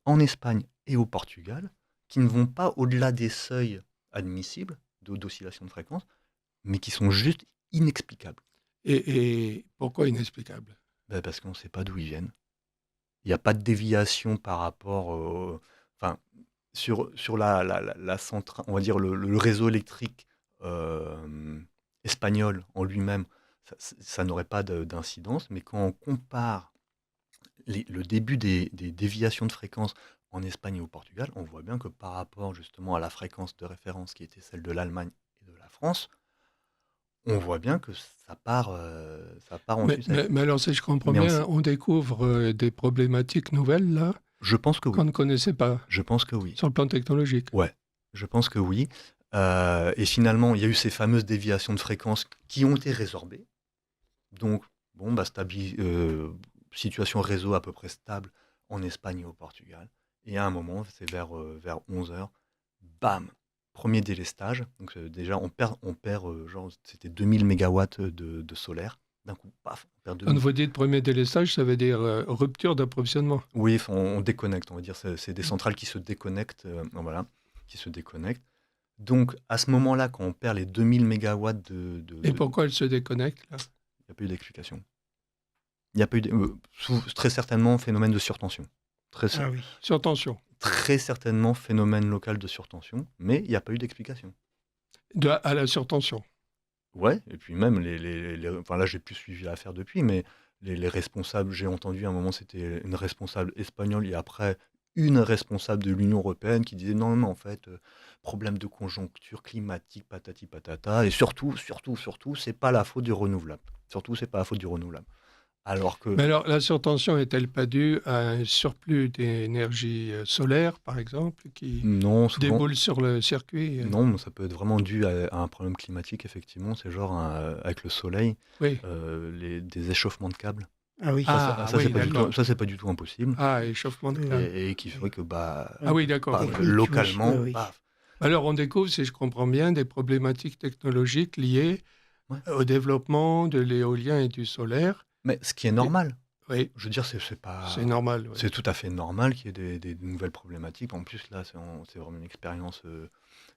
en Espagne et au Portugal qui ne vont pas au-delà des seuils admissibles d'oscillation de fréquence, mais qui sont juste inexplicables. Et pourquoi inexplicable? Parce qu'on ne sait pas d'où ils viennent. Il n'y a pas de déviation par rapport enfin, sur la centrale, on va dire le réseau électrique espagnol en lui-même, ça n'aurait pas d'incidence, mais quand on compare le début des déviations de fréquence en Espagne et au Portugal, on voit bien que par rapport justement à la fréquence de référence qui était celle de l'Allemagne et de la France, on voit bien que ça part en sucette. Mais alors, si je comprends Mais bien, on découvre des problématiques nouvelles, là, je pense que qu'on oui. ne connaissait pas, Je pense que oui. sur le plan technologique. Ouais, je pense que oui. Et finalement, il y a eu ces fameuses déviations de fréquence qui ont été résorbées. Donc, bon, situation réseau à peu près stable en Espagne et au Portugal. Et à un moment, c'est vers 11 heures, bam, premier délestage. Donc déjà, on perd genre, c'était 2000 mégawatts de solaire. D'un coup, paf, on perd Quand 2000. vous dites premier délestage, ça veut dire rupture d'approvisionnement. Oui, on déconnecte, on va dire. C'est des centrales qui se déconnectent. Voilà, qui se déconnectent. Donc, à ce moment-là, quand on perd les 2000 mégawatts Et pourquoi elle se déconnecte, là? il n'y a pas eu d'explication. Il n'y a pas eu très certainement phénomène de surtension. Ah oui. Sur tension. Très certainement phénomène local de surtension, mais il n'y a pas eu d'explication. À la surtension. Ouais, et puis même, enfin là, j'ai plus suivi l'affaire depuis, mais les responsables, j'ai entendu à un moment, c'était une responsable espagnole et après une responsable de l'Union européenne qui disait non, non, en fait, problème de conjoncture climatique, patati patata, et surtout, c'est pas la faute du renouvelable. Surtout, c'est pas la faute du renouvelable. Alors que Mais alors, la surtension est-elle pas due à un surplus d'énergie solaire, par exemple, qui non, souvent, déboule sur le circuit non, ça peut être vraiment dû à un problème climatique, effectivement. C'est genre avec le soleil, Oui. des échauffements de câbles. Ah oui. Ah, Ça, oui, d'accord. c'est pas du tout impossible. Ah, échauffement de Oui, câble. Et qui ferait que, Ah oui, d'accord. bah, Ouais. Technique, localement, oui, oui. paf, Alors, on découvre, si je comprends bien, des problématiques technologiques liées ouais. au développement de l'éolien et du solaire. Mais ce qui est Et- normal. Oui, Je veux dire, c'est c'est pas, normal. Oui. c'est tout à fait normal qu'il y ait des nouvelles problématiques. En plus, là, c'est vraiment une expérience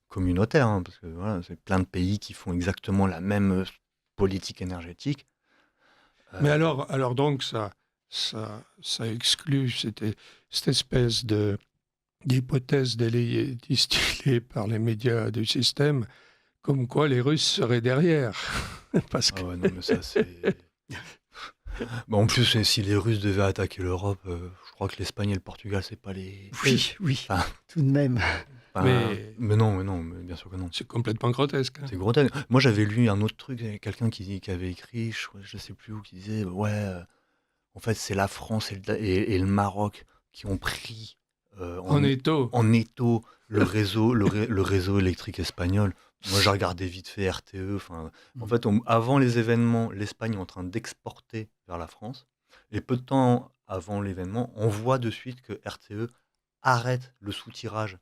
communautaire, hein, parce que voilà, c'est plein de pays qui font exactement la même politique énergétique. Mais Euh, alors donc, ça exclut cette espèce d'hypothèse distillée par les médias du système, comme quoi les Russes seraient derrière. Parce que, Ah ouais, non, mais ça, c'est. Bah, en plus, si les Russes devaient attaquer l'Europe, je crois que l'Espagne et le Portugal, c'est pas les. Oui, oui, Enfin, tout de même. mais non, mais bien sûr que non. c'est complètement grotesque. C'est grotesque. Moi, j'avais lu un autre truc, quelqu'un qui avait écrit, je sais plus où, qui disait, ouais, en fait, c'est la France et le Maroc qui ont pris En étau. en étau le réseau électrique espagnol. Moi, j'ai regardé vite fait RTE. En fait, avant les événements, l'Espagne est en train d'exporter vers la France. Et peu de temps avant l'événement, on voit de suite que RTE arrête le soutirage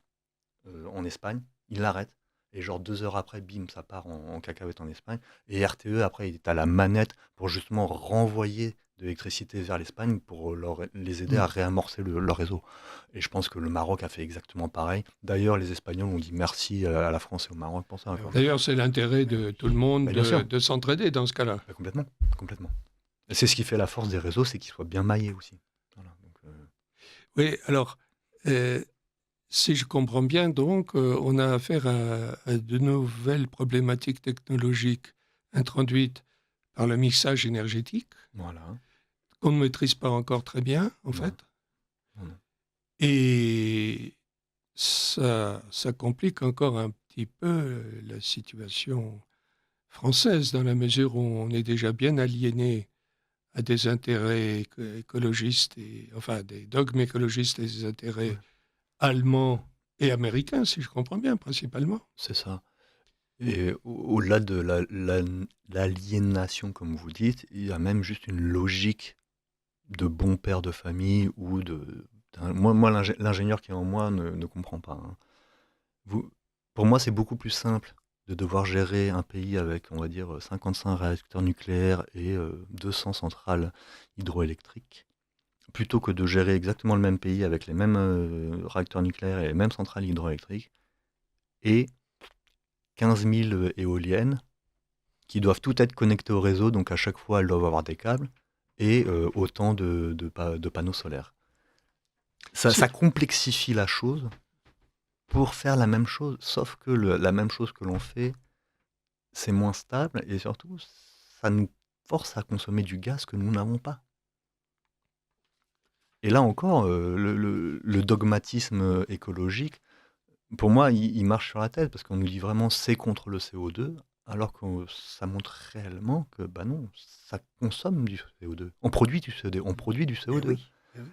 en Espagne. Il l'arrête. Et genre 2 heures après, bim, ça part en cacahuète en Espagne. Et RTE, après, il est à la manette pour justement renvoyer de l'électricité vers l'Espagne pour les aider à réamorcer leur réseau. Et je pense que le Maroc a fait exactement pareil. D'ailleurs, les Espagnols ont dit merci à la France et au Maroc pour ça, quoi. D'ailleurs, c'est l'intérêt de tout le monde Bah, bien sûr. de s'entraider dans ce cas-là. Bah, complètement, complètement. Et c'est ce qui fait la force des réseaux, c'est qu'ils soient bien maillés aussi. Voilà, donc, Oui, alors, si je comprends bien, donc, on a affaire à de nouvelles problématiques technologiques introduites par le mixage énergétique, voilà. qu'on ne maîtrise pas encore très bien, en Non. fait. Non. Et ça complique encore un petit peu la situation française, dans la mesure où on est déjà bien aliéné à des intérêts écologistes, enfin des dogmes écologistes et des intérêts Ouais. allemands et américains, si je comprends bien, principalement. C'est ça. Et au-delà de l'aliénation, comme vous dites, il y a même juste une logique de bon père de famille ou moi, l'ingénieur qui est en moi ne comprend pas, hein. Pour moi, c'est beaucoup plus simple de devoir gérer un pays avec, on va dire, 55 réacteurs nucléaires et 200 centrales hydroélectriques, plutôt que de gérer exactement le même pays avec les mêmes réacteurs nucléaires et les mêmes centrales hydroélectriques et 15 000 éoliennes qui doivent toutes être connectées au réseau, donc à chaque fois elles doivent avoir des câbles, et autant de panneaux solaires. Ça complexifie la chose pour faire la même chose, sauf que la même chose que l'on fait, c'est moins stable, et surtout, ça nous force à consommer du gaz que nous n'avons pas. Et là encore, le dogmatisme écologique, pour moi, il marche sur la tête, parce qu'on nous dit vraiment c'est contre le CO2, alors que ça montre réellement que bah non, ça consomme du CO2. On produit du CO2. Eh oui, eh oui.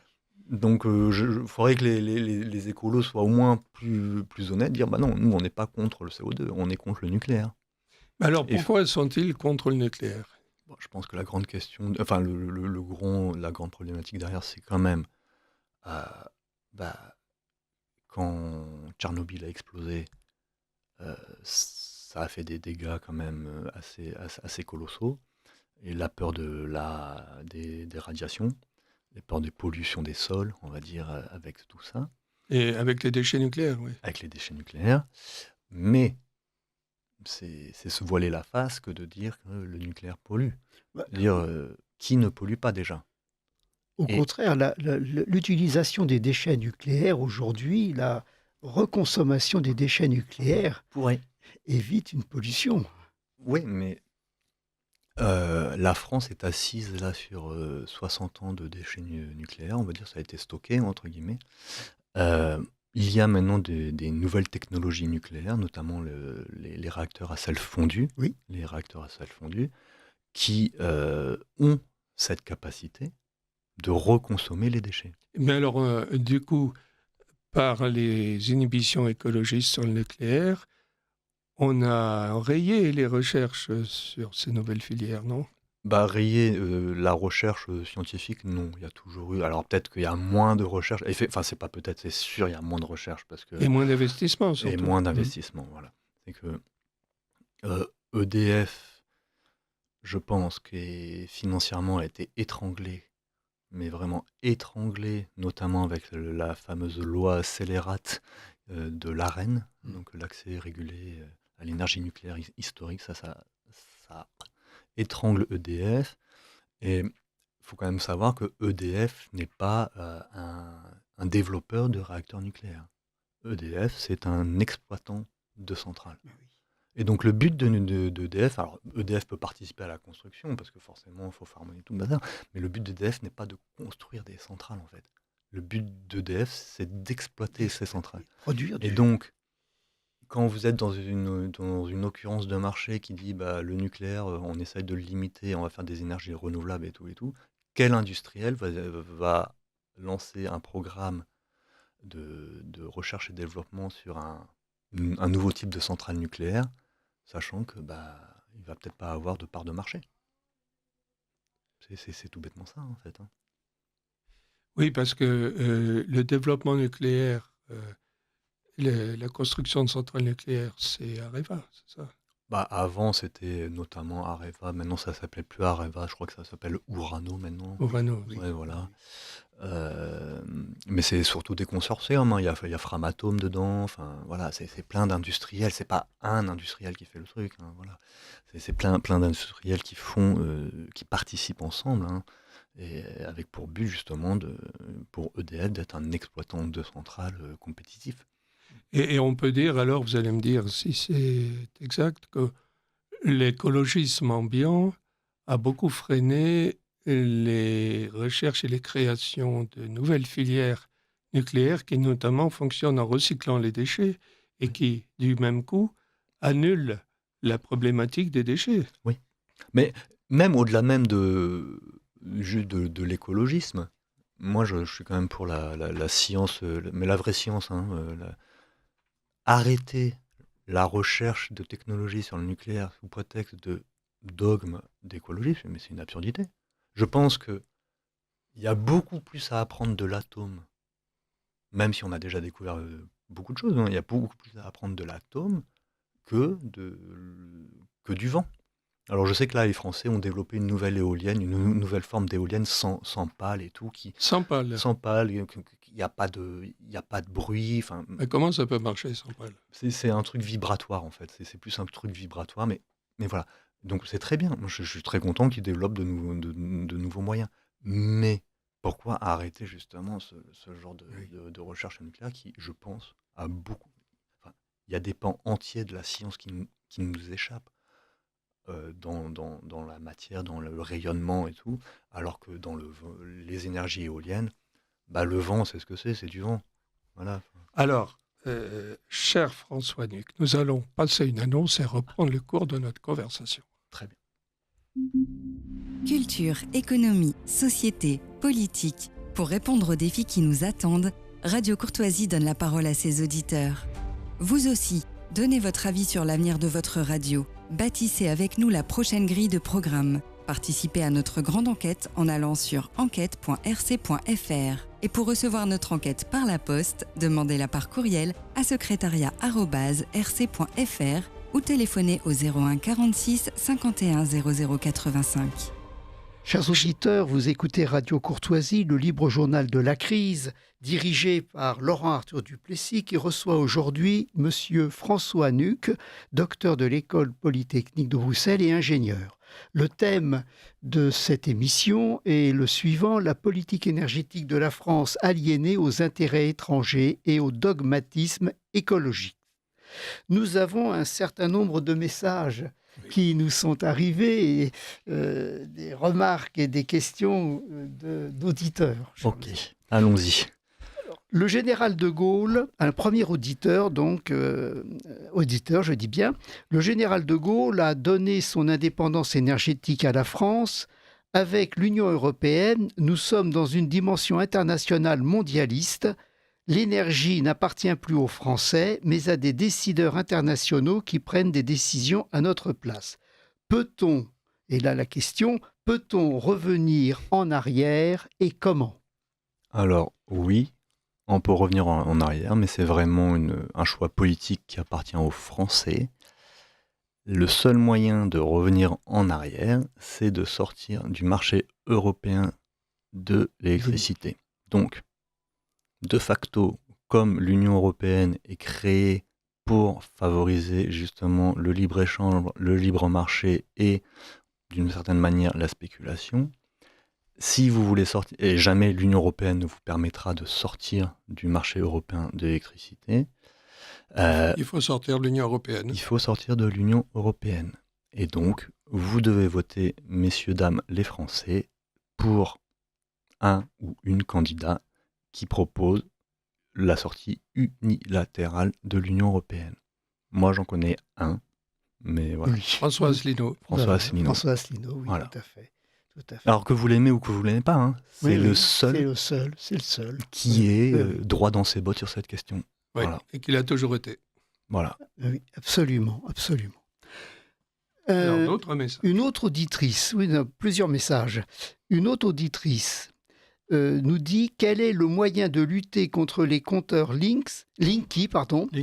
Donc il faudrait que les écolos soient au moins plus honnêtes, dire bah non, nous on n'est pas contre le CO2, on est contre le nucléaire. Mais alors, Et pourquoi sont-ils contre le nucléaire? Bon, je pense que la grande question, enfin la grande problématique derrière, c'est quand même bah, quand Tchernobyl a explosé, ça a fait des dégâts quand même assez colossaux. Et la peur des radiations, la peur des pollutions des sols, on va dire, avec tout ça, Et avec les déchets nucléaires, oui. avec les déchets nucléaires. Mais c'est se voiler la face que de dire que le nucléaire pollue. Bah, Dire qui ne pollue pas déjà. Au Et- contraire, l'utilisation des déchets nucléaires aujourd'hui, la reconsommation des déchets nucléaires Pourrait. évite une pollution. Oui, mais la France est assise là sur 60 ans de déchets nucléaires, on va dire, ça a été stocké, entre guillemets. Il y a maintenant des nouvelles technologies nucléaires, notamment les réacteurs à sel fondu, Oui. les réacteurs à sel fondu, qui ont cette capacité de reconsommer les déchets. Mais alors, du coup, par les inhibitions écologistes sur le nucléaire, on a enrayé les recherches sur ces nouvelles filières, non? Rayer la recherche scientifique, non, il y a toujours eu. Alors peut-être qu'il y a moins de recherche. Enfin, c'est pas peut-être, c'est sûr, il y a moins de recherche parce que Et moins d'investissement, et surtout. moins d'investissement, voilà. C'est que EDF, je pense que financièrement a été étranglé, mais vraiment étranglé, notamment avec la fameuse loi scélérate de l'AREN, donc l'accès régulé à l'énergie nucléaire historique, ça étrangle EDF. Et il faut quand même savoir que EDF n'est pas un développeur de réacteurs nucléaires. EDF, c'est un exploitant de centrales. Et donc le but d'EDF, alors EDF peut participer à la construction, parce que forcément il faut harmoniser tout le bazar, mais le but d'EDF n'est pas de construire des centrales en fait. Le but d'EDF, c'est d'exploiter ces centrales. Et donc, quand vous êtes dans une occurrence de marché qui dit le nucléaire, on essaye de le limiter, on va faire des énergies renouvelables et tout, quel industriel va lancer un programme de recherche et développement sur un nouveau type de centrale nucléaire, sachant que il va peut-être pas avoir de part de marché. C'est tout bêtement ça, en fait. Oui, parce que le développement nucléaire, la construction de centrales nucléaires, c'est Areva, c'est ça? Avant, c'était notamment Areva. Maintenant, ça s'appelle plus Areva. Je crois que ça s'appelle Urano maintenant. Urano, oui. Ouais, voilà. Mais c'est surtout des consortiums. Il y a Framatome dedans. Enfin, voilà, c'est plein d'industriels. C'est pas un industriel qui fait le truc. Voilà. C'est plein d'industriels qui participent ensemble. Et avec pour but, justement, pour EDF, d'être un exploitant de centrales compétitif. Et on peut dire, alors vous allez me dire si c'est exact, que l'écologisme ambiant a beaucoup freiné les recherches et les créations de nouvelles filières nucléaires qui notamment fonctionnent en recyclant les déchets et qui, du même coup, annulent la problématique des déchets. Oui, mais même au-delà même de l'écologisme, moi je suis quand même pour la science, mais la vraie science, arrêter la recherche de technologies sur le nucléaire sous prétexte de dogme d'écologie, mais c'est une absurdité. Je pense qu'il y a beaucoup plus à apprendre de l'atome, même si on a déjà découvert beaucoup de choses, il y a beaucoup plus à apprendre de l'atome que du vent. Alors je sais que là, les Français ont développé une nouvelle éolienne, une nouvelle forme d'éolienne sans pales et tout. Sans pales. Sans pales, il n'y a pas de bruit. Mais comment ça peut marcher sans pales? C'est un truc vibratoire en fait, c'est plus un truc vibratoire, mais voilà. Donc c'est très bien, moi je suis très content qu'ils développent de nouveaux moyens. Mais pourquoi arrêter justement ce genre de recherche nucléaire qui, je pense, a beaucoup... Enfin, il y a des pans entiers de la science qui nous échappent. Dans la matière, dans le rayonnement et tout, alors que dans les énergies éoliennes, le vent, c'est ce que c'est du vent. Voilà. Alors, cher François Nuc, nous allons passer une annonce et reprendre le cours de notre conversation. Très bien. Culture, économie, société, politique. Pour répondre aux défis qui nous attendent, Radio Courtoisie donne la parole à ses auditeurs. Vous aussi, donnez votre avis sur l'avenir de votre radio. Bâtissez avec nous la prochaine grille de programme. Participez à notre grande enquête en allant sur enquête.rc.fr. Et pour recevoir notre enquête par la poste, demandez-la par courriel à secrétariat@rc.fr ou téléphonez au 01 46 51 00 85. Chers auditeurs, vous écoutez Radio Courtoisie, le libre journal de la crise, dirigé par Laurent Arthur Duplessis, qui reçoit aujourd'hui Monsieur François Nuc, docteur de l'École Polytechnique de Bruxelles et ingénieur. Le thème de cette émission est le suivant: la politique énergétique de la France aliénée aux intérêts étrangers et au dogmatisme écologique. Nous avons un certain nombre de messages qui nous sont arrivés, et des remarques et des questions d'auditeurs. Ok, allons-y. Le général de Gaulle, un premier auditeur, auditeur, je dis bien, le général de Gaulle a donné son indépendance énergétique à la France Avec l'Union européenne, nous sommes dans une dimension internationale mondialiste. L'énergie n'appartient plus aux Français, mais à des décideurs internationaux qui prennent des décisions à notre place. Peut-on, et là la question, peut-on revenir en arrière et comment ? Alors oui, on peut revenir en arrière, mais c'est vraiment un choix politique qui appartient aux Français. Le seul moyen de revenir en arrière, c'est de sortir du marché européen de l'électricité. Donc, de facto, comme l'Union européenne est créée pour favoriser justement le libre-échange, le libre marché et d'une certaine manière la spéculation, si vous voulez sortir, et jamais l'Union européenne ne vous permettra de sortir du marché européen de l'électricité, il faut sortir de l'Union européenne. Il faut sortir de l'Union européenne. Et donc, vous devez voter, messieurs, dames, les Français, pour un ou une candidat qui propose la sortie unilatérale de l'Union européenne. Moi, j'en connais un, mais voilà. Oui. François Asselineau. François Asselineau. François Asselineau, oui, Voilà. tout à fait. Alors que vous l'aimez ou que vous l'aimez pas, hein, c'est Oui, le oui, seul c'est le seul qui est Oui, oui. droit dans ses bottes sur cette question. Oui, Voilà. et qu'il a toujours été. Voilà. Oui, absolument, absolument. Alors, d'autres messages. Une autre auditrice, oui, non, plusieurs messages. Une autre auditrice nous dit quel est le moyen de lutter contre les compteurs Linky,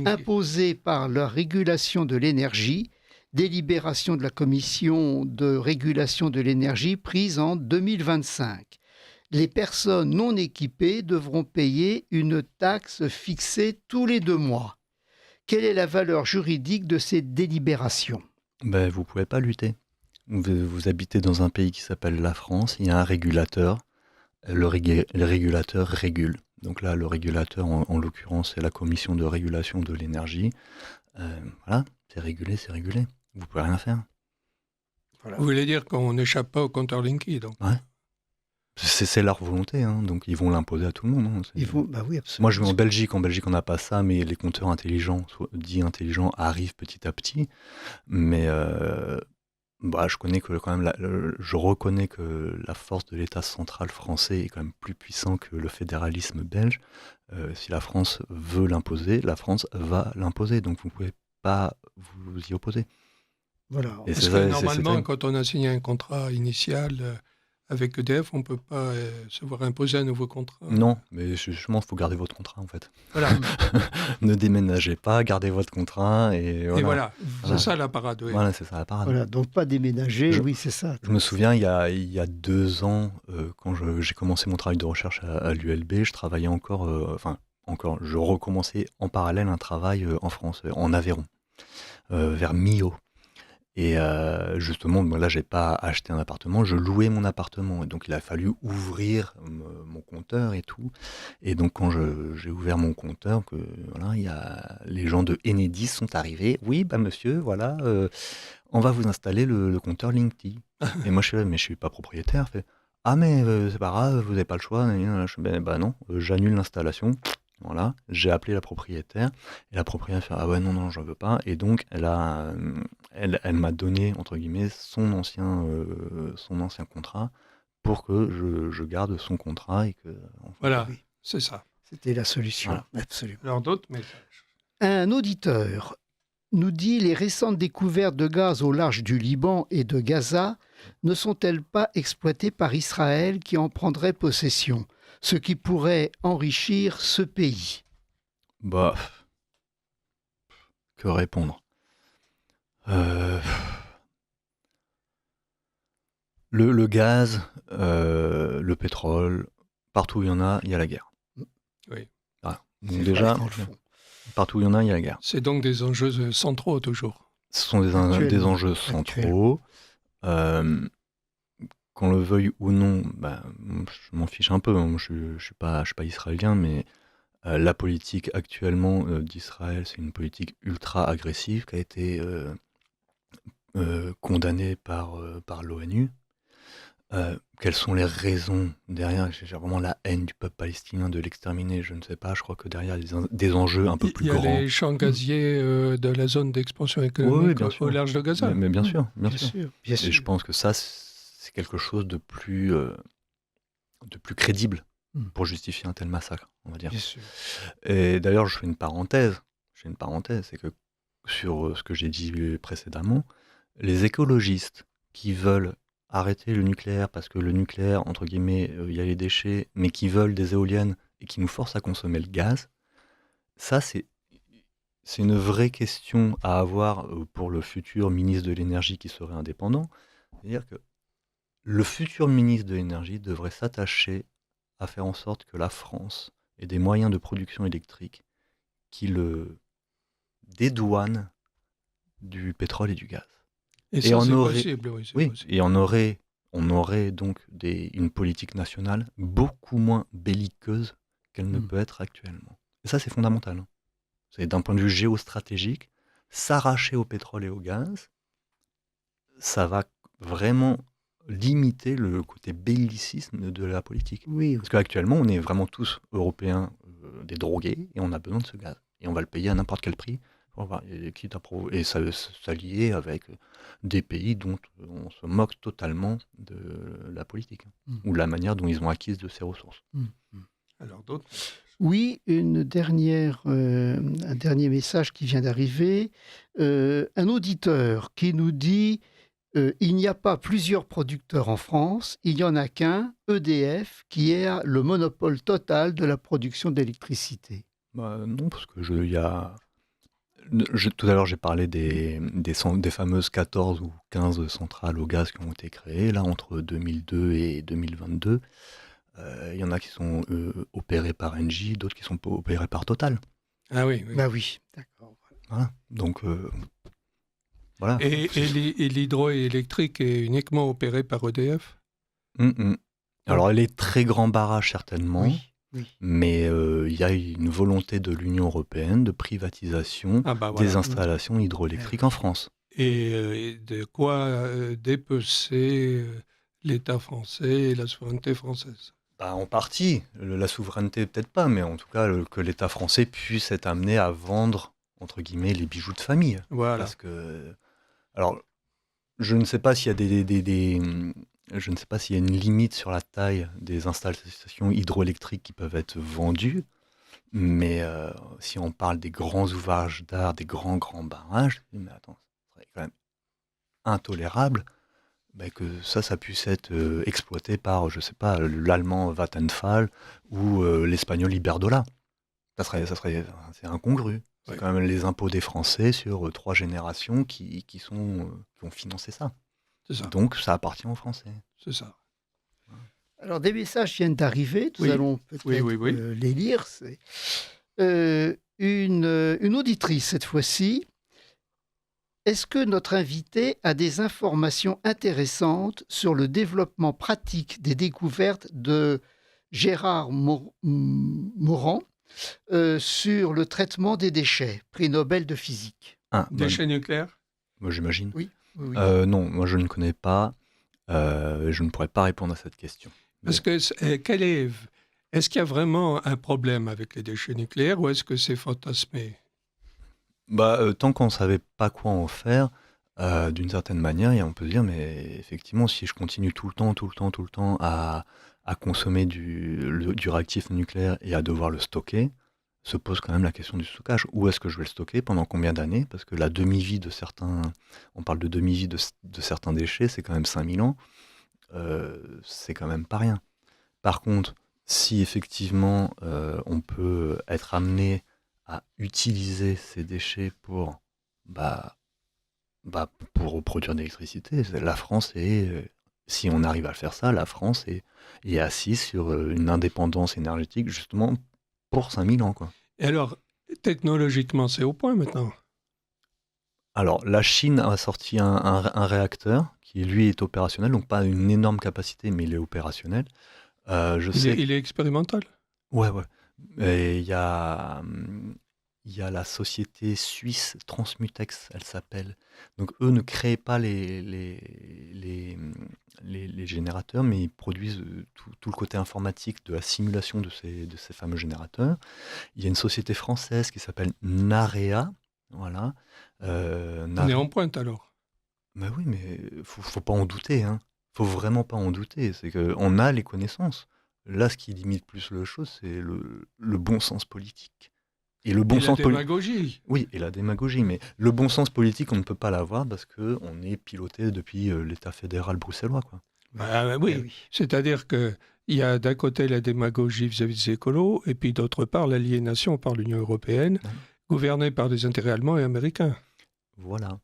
imposés par la régulation de l'énergie, délibération de la Commission de régulation de l'énergie prise en 2025. Les personnes non équipées devront payer une taxe fixée tous les 2 mois. Quelle est la valeur juridique de ces délibérations ? Ben, vous ne pouvez pas lutter. Vous habitez dans un pays qui s'appelle la France, il y a un régulateur, le régulateur régule. Donc là, le régulateur, en l'occurrence, c'est la Commission de régulation de l'énergie. Voilà, c'est régulé, c'est régulé. Vous ne pouvez rien faire. Voilà. Vous voulez dire qu'on n'échappe pas au compteur Linky, donc. Ouais. C'est leur volonté, hein, donc ils vont l'imposer à tout le monde. Hein. Bah oui, absolument. Moi, je vais en Belgique on n'a pas ça, mais les compteurs intelligents, dits intelligents, arrivent petit à petit. Mais je connais que quand même, je reconnais que la force de l'État central français est quand même plus puissant que le fédéralisme belge. Si la France veut l'imposer, la France va l'imposer. Donc vous ne pouvez pas vous y opposer. Voilà. Et Parce que normalement, quand on a signé un contrat initial avec EDF, on ne peut pas se voir imposer un nouveau contrat. Non, mais justement, il faut garder votre contrat en fait. Voilà. Ne déménagez pas, gardez votre contrat et voilà. Et voilà, c'est ça la parade. Oui. Voilà, c'est ça la parade. Voilà, donc pas déménager, oui, c'est ça. Je me souviens, il y a 2 ans, quand j'ai commencé mon travail de recherche à l'ULB, je travaillais je recommençais en parallèle un travail en France, en Aveyron, vers Millau. Et justement, là, j'ai pas acheté un appartement, je louais mon appartement. Et donc, il a fallu ouvrir mon compteur et tout. Et donc, quand j'ai ouvert mon compteur, il y a les gens de Enedis sont arrivés. Oui, monsieur, voilà, on va vous installer le compteur Linky. Et moi, je suis là, mais je suis pas propriétaire. Ah, mais c'est pas grave, vous n'avez pas le choix. Non, j'annule l'installation. Voilà, j'ai appelé la propriétaire et la propriétaire fait « Ah ouais, non, j'en veux pas ». Et donc, elle m'a donné, entre guillemets, son ancien contrat pour que je garde son contrat. Et que, voilà, oui. C'est ça. C'était la solution, voilà. Absolument. Alors, d'autres messages. Un auditeur nous dit « Les récentes découvertes de gaz au large du Liban et de Gaza ne sont-elles pas exploitées par Israël qui en prendrait possession ? Ce qui pourrait enrichir ce pays ?» Que répondre ? Le gaz, le pétrole, partout où il y en a, il y a la guerre. Oui. Voilà. Donc déjà, partout où il y en a, il y a la guerre. C'est donc des enjeux centraux toujours. Ce sont des enjeux centraux. Qu'on le veuille ou non, je m'en fiche un peu. Je ne suis pas israélien, mais la politique actuellement d'Israël, c'est une politique ultra agressive qui a été condamnée par l'ONU. Quelles sont les raisons derrière ? J'ai vraiment la haine du peuple palestinien, de l'exterminer, je ne sais pas. Je crois que derrière, il y a des enjeux un peu plus grands. Il y a les champs gaziers de la zone d'expansion économique au large de Gaza. Mais bien sûr. Bien sûr. Et je pense que ça, c'est quelque chose de plus crédible pour justifier un tel massacre, on va dire. Bien sûr. Et d'ailleurs, je fais une parenthèse, c'est que sur ce que j'ai dit précédemment, les écologistes qui veulent arrêter le nucléaire parce que le nucléaire, entre guillemets, il y a les déchets, mais qui veulent des éoliennes et qui nous forcent à consommer le gaz, ça c'est une vraie question à avoir pour le futur ministre de l'énergie qui serait indépendant. C'est-à-dire que le futur ministre de l'énergie devrait s'attacher à faire en sorte que la France ait des moyens de production électrique qui le dédouanent du pétrole et du gaz. Et ça, c'est possible, oui. Oui, et on aurait donc une politique nationale beaucoup moins belliqueuse qu'elle ne peut être actuellement. Et ça, c'est fondamental. Hein. C'est d'un point de vue géostratégique, s'arracher au pétrole et au gaz, ça va vraiment limiter le côté bellicisme de la politique. Oui. Parce qu'actuellement, on est vraiment tous Européens des drogués et on a besoin de ce gaz. Et on va le payer à n'importe quel prix. Et s'allier avec des pays dont on se moque totalement de la politique, ou la manière dont ils ont acquis de ces ressources. Alors d'autres ? Oui, un dernier message qui vient d'arriver. Un auditeur qui nous dit il n'y a pas plusieurs producteurs en France, il n'y en a qu'un, EDF, qui a le monopole total de la production d'électricité. Non, parce que tout à l'heure, j'ai parlé des fameuses 14 ou 15 centrales au gaz qui ont été créées, là, entre 2002 et 2022. Il y en a qui sont opérées par Engie, d'autres qui sont opérées par Total. Ah oui. Bah oui, d'accord. Voilà. Donc, voilà. Et l'hydroélectrique est uniquement opérée par EDF ? Alors, les très grands barrages, certainement. Oui. Mais il y a une volonté de l'Union européenne de privatisation des installations hydroélectriques en France. Et de quoi dépecer l'État français et la souveraineté française ? En partie, la souveraineté peut-être pas, mais en tout cas que l'État français puisse être amené à vendre, entre guillemets, les bijoux de famille. Voilà. Parce que, alors, je ne sais pas s'il y a je ne sais pas s'il y a une limite sur la taille des installations hydroélectriques qui peuvent être vendues, mais si on parle des grands ouvrages d'art, des grands barrages, mais attends, ce serait quand même intolérable que ça puisse être exploité par, je sais pas, l'allemand Vattenfall ou l'espagnol Iberdrola. C'est incongru. C'est quand même les impôts des Français sur 3 générations qui ont financé ça. C'est ça. Donc ça appartient aux Français. C'est ça. Alors des messages viennent d'arriver, nous allons peut-être les lire. C'est une auditrice cette fois-ci. Est-ce que notre invité a des informations intéressantes sur le développement pratique des découvertes de Gérard Morand sur le traitement des déchets, prix Nobel de physique? Déchets nucléaires ? Moi, j'imagine. Oui. Non, moi je ne connais pas. Je ne pourrais pas répondre à cette question. Parce que est-ce qu'il y a vraiment un problème avec les déchets nucléaires ou est-ce que c'est fantasmé ? Tant qu'on ne savait pas quoi en faire, d'une certaine manière, on peut se dire, mais effectivement, si je continue tout le temps à consommer du réactif nucléaire et à devoir le stocker, se pose quand même la question du stockage. Où est-ce que je vais le stocker? Pendant combien d'années? Parce que la demi-vie de certains... On parle de demi-vie de certains déchets, c'est quand même 5000 ans. C'est quand même pas rien. Par contre, si effectivement on peut être amené à utiliser ces déchets pour produire de l'électricité, la France est... Si on arrive à faire ça, la France est assise sur une indépendance énergétique justement pour 5000 ans, quoi. Et alors, technologiquement, c'est au point maintenant? Alors, la Chine a sorti un réacteur qui, lui, est opérationnel, donc pas une énorme capacité, mais il est opérationnel. Il est expérimental? Ouais. Et il y a la société suisse Transmutex, elle s'appelle. Donc, eux ne créent pas les générateurs, mais ils produisent tout le côté informatique de la simulation de ces fameux générateurs. Il y a une société française qui s'appelle Narea. Voilà. On est en pointe alors. Bah oui, mais faut pas en douter, hein. faut vraiment pas en douter. C'est qu'on a les connaissances. Là, ce qui limite plus le chose, c'est le bon sens politique. Et le bon Et la démagogie. Oui, et la démagogie. Mais le bon sens politique, on ne peut pas l'avoir parce qu'on est piloté depuis l'État fédéral bruxellois, quoi. Oui, Eh oui. c'est-à-dire qu'il y a d'un côté la démagogie vis-à-vis des écolos, et puis d'autre part l'aliénation par l'Union européenne, Ouais. gouvernée par des intérêts allemands et américains, Voilà. tout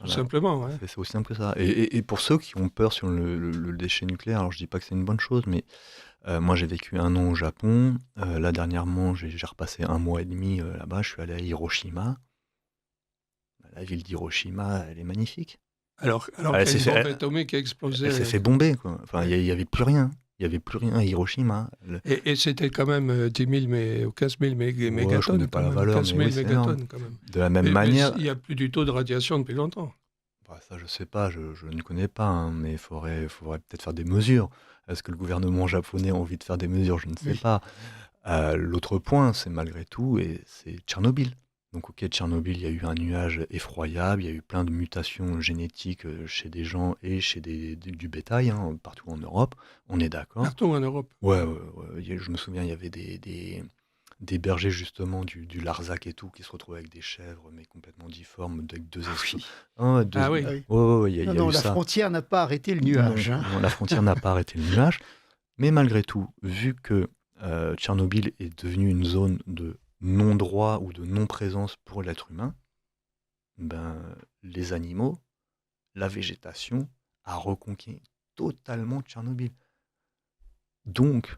Voilà. simplement. Hein. C'est aussi simple que ça. Et pour ceux qui ont peur sur le déchet nucléaire, alors je dis pas que c'est une bonne chose, mais moi j'ai vécu 1 an au Japon. Là dernièrement, j'ai repassé 1 mois et demi là-bas. Je suis allé à Hiroshima. La ville d'Hiroshima, elle est magnifique. Alors Elle qu'il y s'est a une bombe fait, atomique qui a explosé. elle s'est fait bomber, quoi. Enfin, il y avait plus rien. Il y avait plus rien à Hiroshima. Et c'était quand même 10 000 ou 15 000 je mégatonnes. connais pas la valeur, 15 000 mais oui, c'est énorme. mégatonnes quand même. De la même Mais manière, il n'y a plus du tout de radiation depuis longtemps. bah, ça je sais pas, je ne connais pas, hein, mais il faudrait peut-être faire des mesures. Est-ce que le gouvernement japonais a envie de faire des mesures? Je ne sais Oui. pas. L'autre point, c'est malgré tout, et c'est Tchernobyl. Donc ok, Tchernobyl, il y a eu un nuage effroyable, il y a eu plein de mutations génétiques chez des gens et chez du bétail, hein, partout en Europe, on est d'accord. Partout en Europe. Ouais, je me souviens, il y avait des bergers justement du Larzac et tout qui se retrouvaient avec des chèvres mais complètement difformes, avec deux esprits. Ah oui. Ah oui. Ouais, il y a Non, eu la ça. frontière n'a pas arrêté le nuage. Non, non, la frontière n'a pas arrêté le nuage. Mais malgré tout, vu que Tchernobyl est devenu une zone de non-droit ou de non-présence pour l'être humain, ben, les animaux, la végétation a reconquis totalement Tchernobyl. Donc,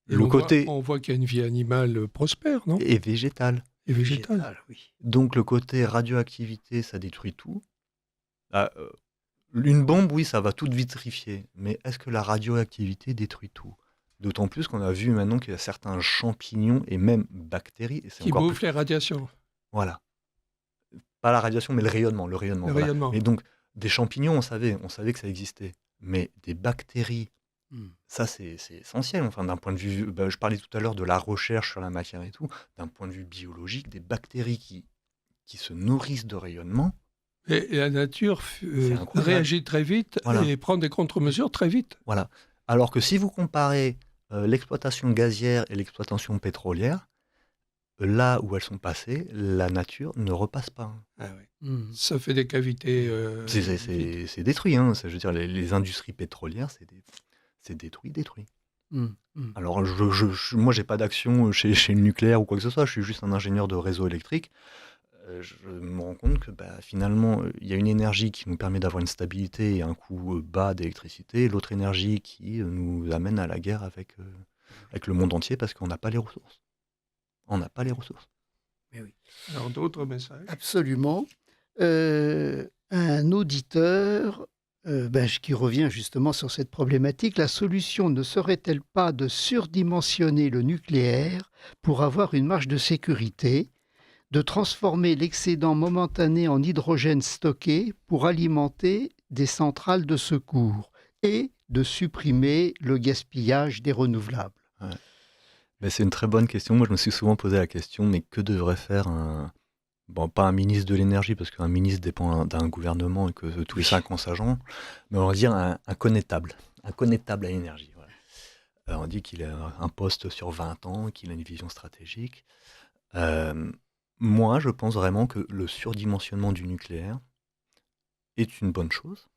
Et le on côté voit qu'il y a une vie animale prospère, non? est végétal. Et végétale. Végétal, oui. Donc, le côté radioactivité, ça détruit tout. Ah, une bombe, oui, ça va tout vitrifier. Mais est-ce que la radioactivité détruit tout? D'autant plus qu'on a vu maintenant qu'il y a certains champignons et même bactéries. Et c'est Qui encore bouffent plus... les radiations. Voilà. Pas la radiation, mais le rayonnement. Le Voilà. rayonnement. Et donc, des champignons, on savait que ça existait. Mais des bactéries, ça c'est essentiel. Enfin, d'un point de vue, je parlais tout à l'heure de la recherche sur la matière et tout. D'un point de vue biologique, des bactéries qui se nourrissent de rayonnement. Et la nature C'est incroyable. réagit très vite Voilà. et prend des contre-mesures très vite. Voilà. Alors que si vous comparez l'exploitation gazière et l'exploitation pétrolière, là où elles sont passées, la nature ne repasse pas. Ah oui. Ça fait des cavités. C'est détruit. Hein. Je veux dire, les industries pétrolières, c'est détruit. Alors, moi, j'ai pas d'action chez le nucléaire ou quoi que ce soit. Je suis juste un ingénieur de réseau électrique. Je me rends compte que finalement, il y a une énergie qui nous permet d'avoir une stabilité et un coût bas d'électricité, et l'autre énergie qui nous amène à la guerre avec le monde entier parce qu'on n'a pas les ressources. On n'a pas les ressources. Mais oui. Alors, d'autres messages. Absolument. Un auditeur qui revient justement sur cette problématique, la solution ne serait-elle pas de surdimensionner le nucléaire pour avoir une marge de sécurité, de transformer l'excédent momentané en hydrogène stocké pour alimenter des centrales de secours et de supprimer le gaspillage des renouvelables? Ouais. Mais c'est une très bonne question. Moi, je me suis souvent posé la question, mais que devrait faire pas un ministre de l'énergie, parce qu'un ministre dépend d'un gouvernement et que tous les 5 ans ça change, mais on va dire un connétable à l'énergie. Voilà. On dit qu'il a un poste sur 20 ans, qu'il a une vision stratégique. Moi, je pense vraiment que le surdimensionnement du nucléaire est une bonne chose.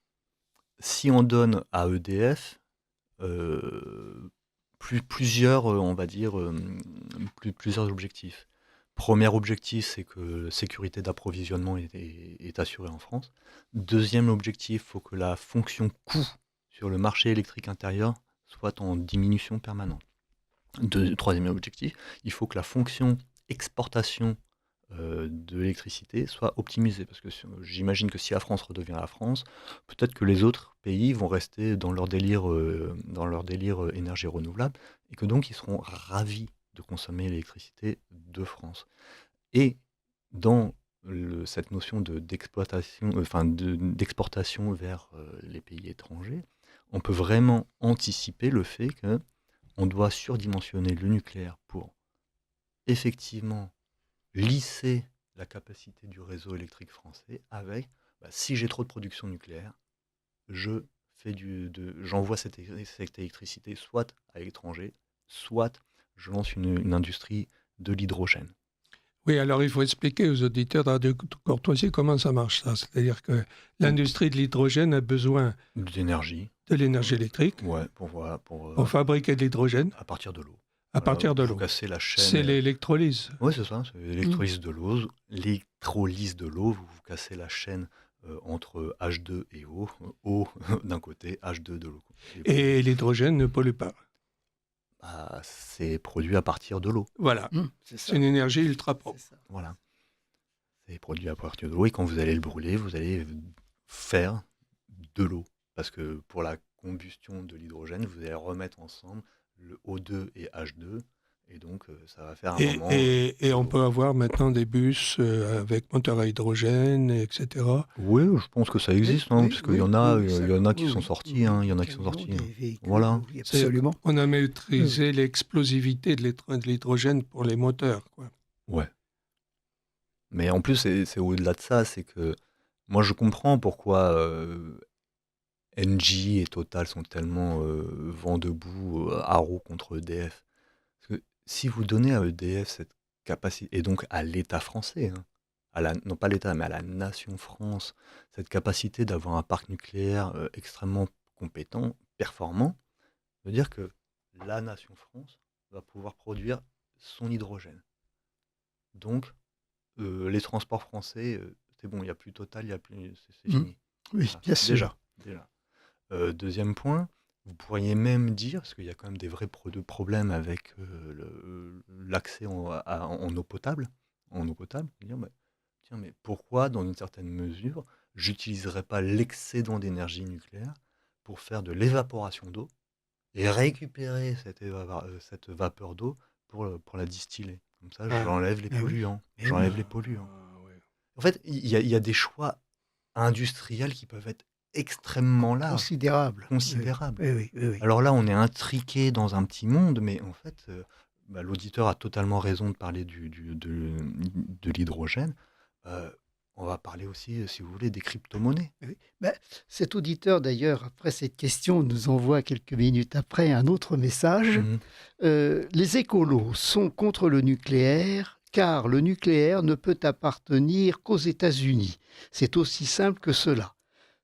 Si on donne à EDF plusieurs, on va dire, plusieurs objectifs. Premier objectif, c'est que la sécurité d'approvisionnement est assurée en France. Deuxième objectif, il faut que la fonction coût sur le marché électrique intérieur soit en diminution permanente. Troisième objectif, il faut que la fonction exportation de l'électricité soit optimisée. Parce que j'imagine que si la France redevient la France, peut-être que les autres pays vont rester dans leur délire énergie renouvelable et que donc ils seront ravis de consommer l'électricité de France. Et dans cette notion d'exportation vers les pays étrangers, on peut vraiment anticiper le fait qu'on doit surdimensionner le nucléaire pour effectivement lisser la capacité du réseau électrique français avec, si j'ai trop de production nucléaire, je j'envoie cette électricité soit à l'étranger, soit je lance une industrie de l'hydrogène. Oui, alors il faut expliquer aux auditeurs de Radio Courtoisie comment ça marche, ça. C'est-à-dire que l'industrie de l'hydrogène a besoin D'énergie. de l'énergie électrique Ouais, pour fabriquer de l'hydrogène à partir de l'eau. à partir de Vous l'eau. cassez la chaîne. C'est l'électrolyse. Oui, c'est ça, c'est l'électrolyse de l'eau. L'électrolyse de l'eau, vous cassez la chaîne entre H2 et eau. Eau d'un côté, H2 de l'autre. Et l'hydrogène ne pollue pas. C'est produit à partir de l'eau. Voilà, c'est une énergie ultra propre. Voilà. C'est produit à partir de l'eau et quand vous allez le brûler, vous allez faire de l'eau. Parce que pour la combustion de l'hydrogène, vous allez remettre ensemble le O2 et H2 et donc ça va faire un moment... Et on peut avoir maintenant des bus avec moteur à hydrogène, etc. Oui, je pense que ça existe, parce qu'il y en a qui sont sortis. Il y en a qui sont sortis. Voilà. Oui, absolument. On a maîtrisé l'explosivité de l'hydrogène pour les moteurs, quoi. Ouais. Mais en plus, c'est au-delà de ça, c'est que moi je comprends pourquoi Engie et Total sont tellement vent debout, haro contre EDF. Parce que si vous donnez à EDF cette capacité, et donc à l'État français, non pas l'État, mais à la nation France, cette capacité d'avoir un parc nucléaire extrêmement compétent, performant, ça veut dire que la nation France va pouvoir produire son hydrogène. Donc, les transports français, c'est bon, il n'y a plus Total, c'est fini. Oui, Voilà. bien sûr. Déjà. Deuxième point, vous pourriez même dire, parce qu'il y a quand même des vrais problèmes avec l'accès en eau potable, dire, tiens, mais pourquoi, dans une certaine mesure, j'utiliserais pas l'excédent d'énergie nucléaire pour faire de l'évaporation d'eau et récupérer cette vapeur d'eau pour la distiller. Comme ça, j'enlève les polluants. En fait, il y a des choix industriels qui peuvent être extrêmement larges. Considérable. Oui. Alors là, on est intriqué dans un petit monde, mais en fait, l'auditeur a totalement raison de parler de l'hydrogène. On va parler aussi, si vous voulez, des crypto-monnaies. Oui. Cet auditeur, d'ailleurs, après cette question, nous envoie quelques minutes après un autre message. Les écolos sont contre le nucléaire, car le nucléaire ne peut appartenir qu'aux États-Unis. C'est aussi simple que cela.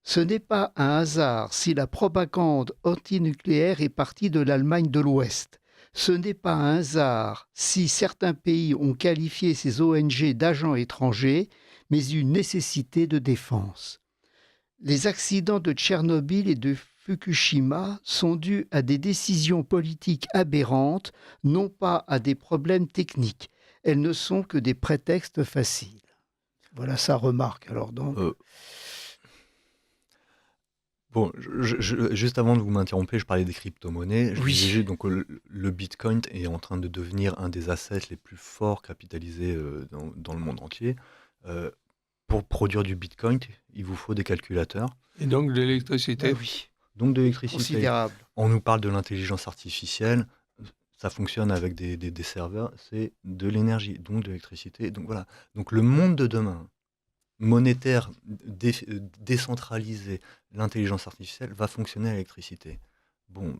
Ce n'est pas un hasard si la propagande antinucléaire est partie de l'Allemagne de l'Ouest. Ce n'est pas un hasard si certains pays ont qualifié ces ONG d'agents étrangers, mais une nécessité de défense. Les accidents de Tchernobyl et de Fukushima sont dus à des décisions politiques aberrantes, non pas à des problèmes techniques. Elles ne sont que des prétextes faciles. Voilà sa remarque. Alors donc... Bon, juste avant de vous m'interrompre, je parlais des crypto-monnaies. Je disais donc le Bitcoin est en train de devenir un des assets les plus forts capitalisés dans le monde entier. Pour produire du Bitcoin, il vous faut des calculateurs. Et donc de l'électricité. Oui. Donc de l'électricité. Considérable. On nous parle de l'intelligence artificielle. Ça fonctionne avec des serveurs. C'est de l'énergie, donc de l'électricité. Donc voilà. Donc le monde de demain, monétaire, décentralisé, l'intelligence artificielle va fonctionner à l'électricité. Bon,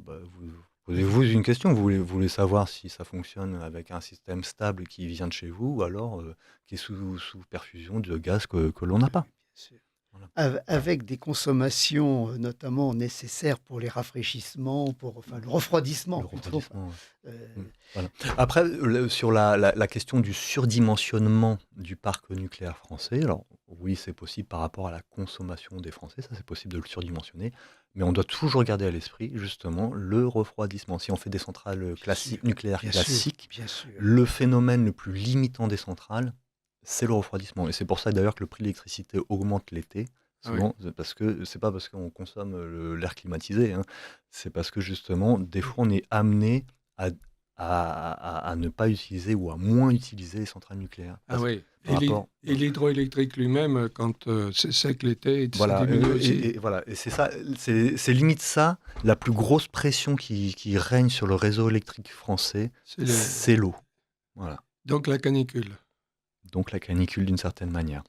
posez-vous une question. Vous voulez savoir si ça fonctionne avec un système stable qui vient de chez vous ou alors qui est sous perfusion de gaz que l'on n'a pas. Voilà. Avec des consommations notamment nécessaires pour les rafraîchissements, le refroidissement. Voilà. Après, sur la question du surdimensionnement du parc nucléaire français, alors oui, c'est possible par rapport à la consommation des Français, ça c'est possible de le surdimensionner, mais on doit toujours garder à l'esprit justement le refroidissement. Si on fait des centrales nucléaires classiques, le phénomène le plus limitant des centrales, c'est le refroidissement. Et c'est pour ça d'ailleurs que le prix de l'électricité augmente l'été. Souvent, parce que c'est pas parce qu'on consomme l'air climatisé, c'est parce que justement, des fois, on est amené à ne pas utiliser ou à moins utiliser les centrales nucléaires. Et l'hydroélectrique lui-même, quand c'est sec l'été, voilà, ça diminue aussi. Et c'est ça, c'est limite ça, la plus grosse pression qui règne sur le réseau électrique français, c'est l'eau. Voilà. Donc la canicule. Donc la canicule d'une certaine manière.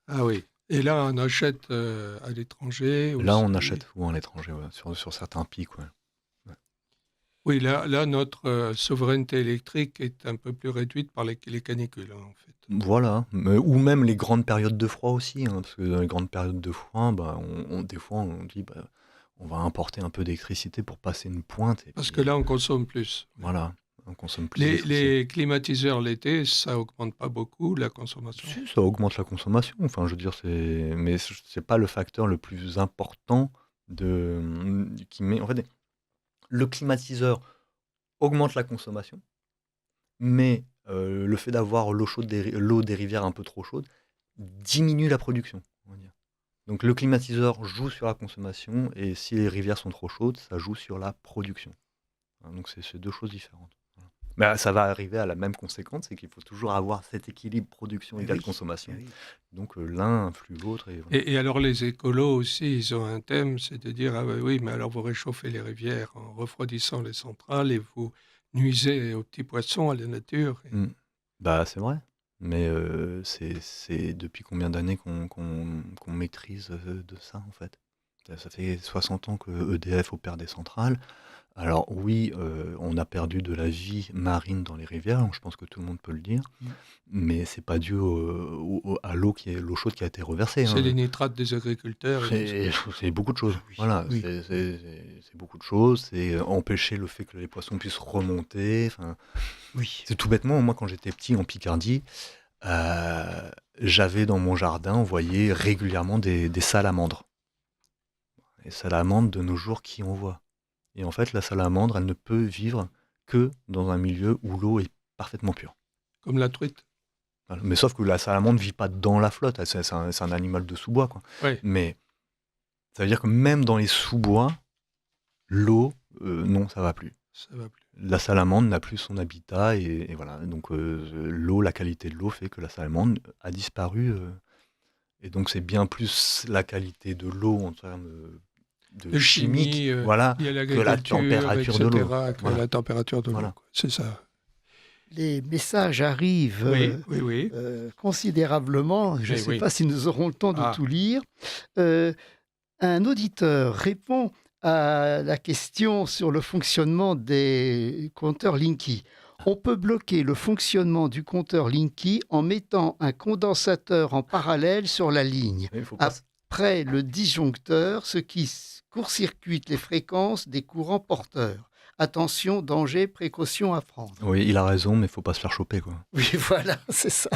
Ah oui. Et là, on achète à l'étranger. Là, on aussi. achète à l'étranger, sur certains pics. Ouais. Oui, là notre souveraineté électrique est un peu plus réduite par les canicules, en fait. Voilà, ou même les grandes périodes de froid aussi, hein, parce que dans les grandes périodes de froid, des fois, on dit on va importer un peu d'électricité pour passer une pointe. Et Parce puis, que là, on consomme plus. voilà, on consomme plus. Les climatiseurs l'été, ça augmente pas beaucoup la consommation. Si, ça augmente la consommation. Enfin, je veux dire, mais c'est pas le facteur le plus important qui met. En fait, le climatiseur augmente la consommation, mais le fait d'avoir l'eau des rivières un peu trop chaude diminue la production, on va dire. Donc le climatiseur joue sur la consommation, et si les rivières sont trop chaudes, ça joue sur la production. Donc c'est deux choses différentes. Voilà. Mais ça va arriver à la même conséquence, c'est qu'il faut toujours avoir cet équilibre production égale consommation. Oui. Donc l'un influe l'autre. Et alors les écolos aussi, ils ont un thème, c'est de dire, ah oui, mais alors vous réchauffez les rivières en refroidissant les centrales et vous nuisez aux petits poissons, à la nature. C'est vrai. Mais c'est depuis combien d'années qu'on maîtrise de ça, en fait? Ça fait 60 ans que EDF opère des centrales. Alors oui, on a perdu de la vie marine dans les rivières, je pense que tout le monde peut le dire, mais c'est pas dû à l'eau chaude qui a été reversée. C'est les nitrates des agriculteurs. C'est beaucoup de choses. Voilà, Oui. c'est beaucoup de choses. C'est empêcher le fait que les poissons puissent remonter. Enfin, Oui. c'est tout bêtement, moi quand j'étais petit en Picardie, j'avais dans mon jardin, on voyait régulièrement des salamandres. Les salamandres de nos jours, qui on voit? Et en fait, la salamandre, elle ne peut vivre que dans un milieu où l'eau est parfaitement pure. Comme la truite. Voilà. Mais sauf que la salamandre ne vit pas dans la flotte, c'est un animal de sous-bois, quoi. Ouais. Mais ça veut dire que même dans les sous-bois, l'eau, non, ça va plus. Ça va plus. La salamandre n'a plus son habitat, et voilà. Donc l'eau, la qualité de l'eau fait que la salamandre a disparu. Et donc c'est bien plus la qualité de l'eau en termes de chimique, chimie, voilà, liée à que la température de l'eau. Que Voilà. la température de l'eau. Voilà. Quoi. C'est ça. Les messages arrivent Oui. considérablement. Je ne sais pas si nous aurons le temps de tout lire. Un auditeur répond à la question sur le fonctionnement des compteurs Linky. On peut bloquer le fonctionnement du compteur Linky en mettant un condensateur en parallèle sur la ligne, après le disjoncteur, ce qui court-circuite les fréquences des courants porteurs. Attention, danger, précaution à prendre. Oui, il a raison, mais il ne faut pas se faire choper, quoi. Oui, voilà, c'est ça.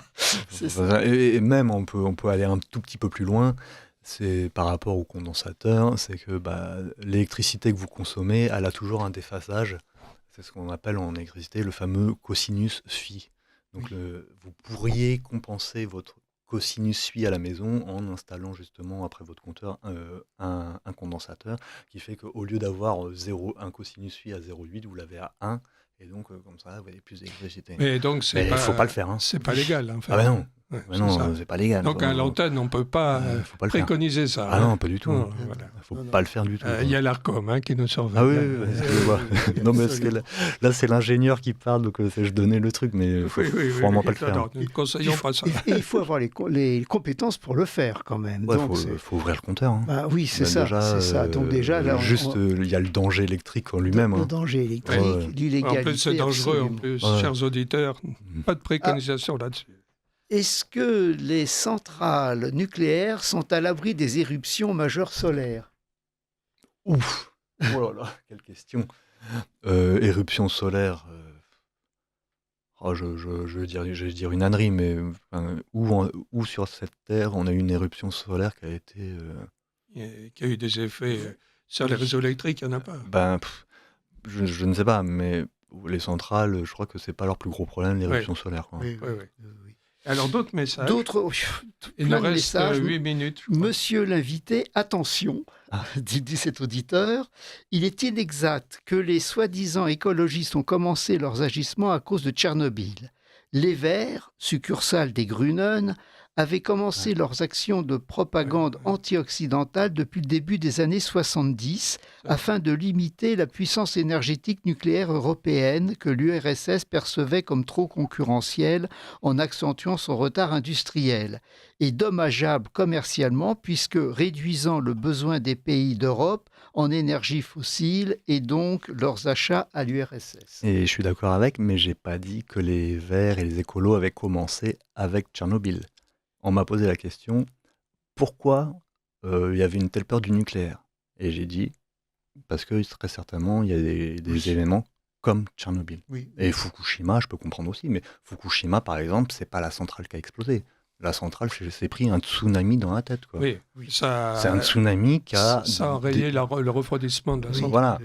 Et même, on peut aller un tout petit peu plus loin. C'est par rapport au condensateur, c'est que l'électricité que vous consommez, elle a toujours un déphasage. C'est ce qu'on appelle en électricité le fameux cosinus phi. Donc vous pourriez compenser votre cosinus phi à la maison en installant justement après votre compteur un condensateur qui fait qu'au lieu d'avoir un cosinus phi à 0,8, vous l'avez à 1. Et donc, comme ça, vous avez plus d'électricité. Mais donc, il ne faut pas le faire. Hein. C'est pas légal. En fait. Ah ben non. Ouais, non, c'est pas légal. Donc, à l'antenne, on ne peut pas préconiser ça. Ah non, pas du tout. Il ne faut pas le faire du tout. Il y a l'ARCOM qui nous surveille. Ah oui. Non, mais là, c'est l'ingénieur qui parle, donc je donnais le truc, mais il ne faut vraiment pas le faire. Nous ne conseillons pas ça. Et il faut avoir les compétences pour le faire, quand même. Il faut ouvrir le compteur. Hein. Oui, c'est ça. Donc déjà, là, il y a le danger électrique en lui-même. Le danger électrique, l'illégalité. En plus, c'est dangereux, chers auditeurs. Pas de préconisation là-dessus. Est-ce que les centrales nucléaires sont à l'abri des éruptions majeures solaires? Ouf. Oh là là, quelle question. Éruption solaire, je vais dire une ânerie, mais où sur cette terre on a eu une éruption solaire qui a été... Qui a eu des effets sur les réseaux électriques, il n'y en a pas. Je ne sais pas, mais les centrales, je crois que c'est pas leur plus gros problème, l'éruption solaire. Quoi. Oui. Alors, d'autres messages. Il nous reste 8 minutes. Monsieur l'invité, attention, dit cet auditeur, il est inexact que les soi-disant écologistes ont commencé leurs agissements à cause de Tchernobyl. Les Verts, succursale des Grünen, avaient commencé leurs actions de propagande anti-occidentale depuis le début des années 70 afin de limiter la puissance énergétique nucléaire européenne que l'URSS percevait comme trop concurrentielle en accentuant son retard industriel et dommageable commercialement puisque réduisant le besoin des pays d'Europe en énergie fossile et donc leurs achats à l'URSS. Et je suis d'accord avec, mais j'ai pas dit que les Verts et les écolos avaient commencé avec Tchernobyl. On m'a posé la question, pourquoi il y avait une telle peur du nucléaire? Et j'ai dit, parce que très certainement, il y a des événements comme Tchernobyl. Oui. Et Fukushima, je peux comprendre aussi, mais Fukushima, par exemple, c'est pas la centrale qui a explosé. La centrale s'est pris un tsunami dans la tête. Quoi. Oui, ça, c'est un tsunami qui a... Ça a enrayé le refroidissement de la centrale. Voilà.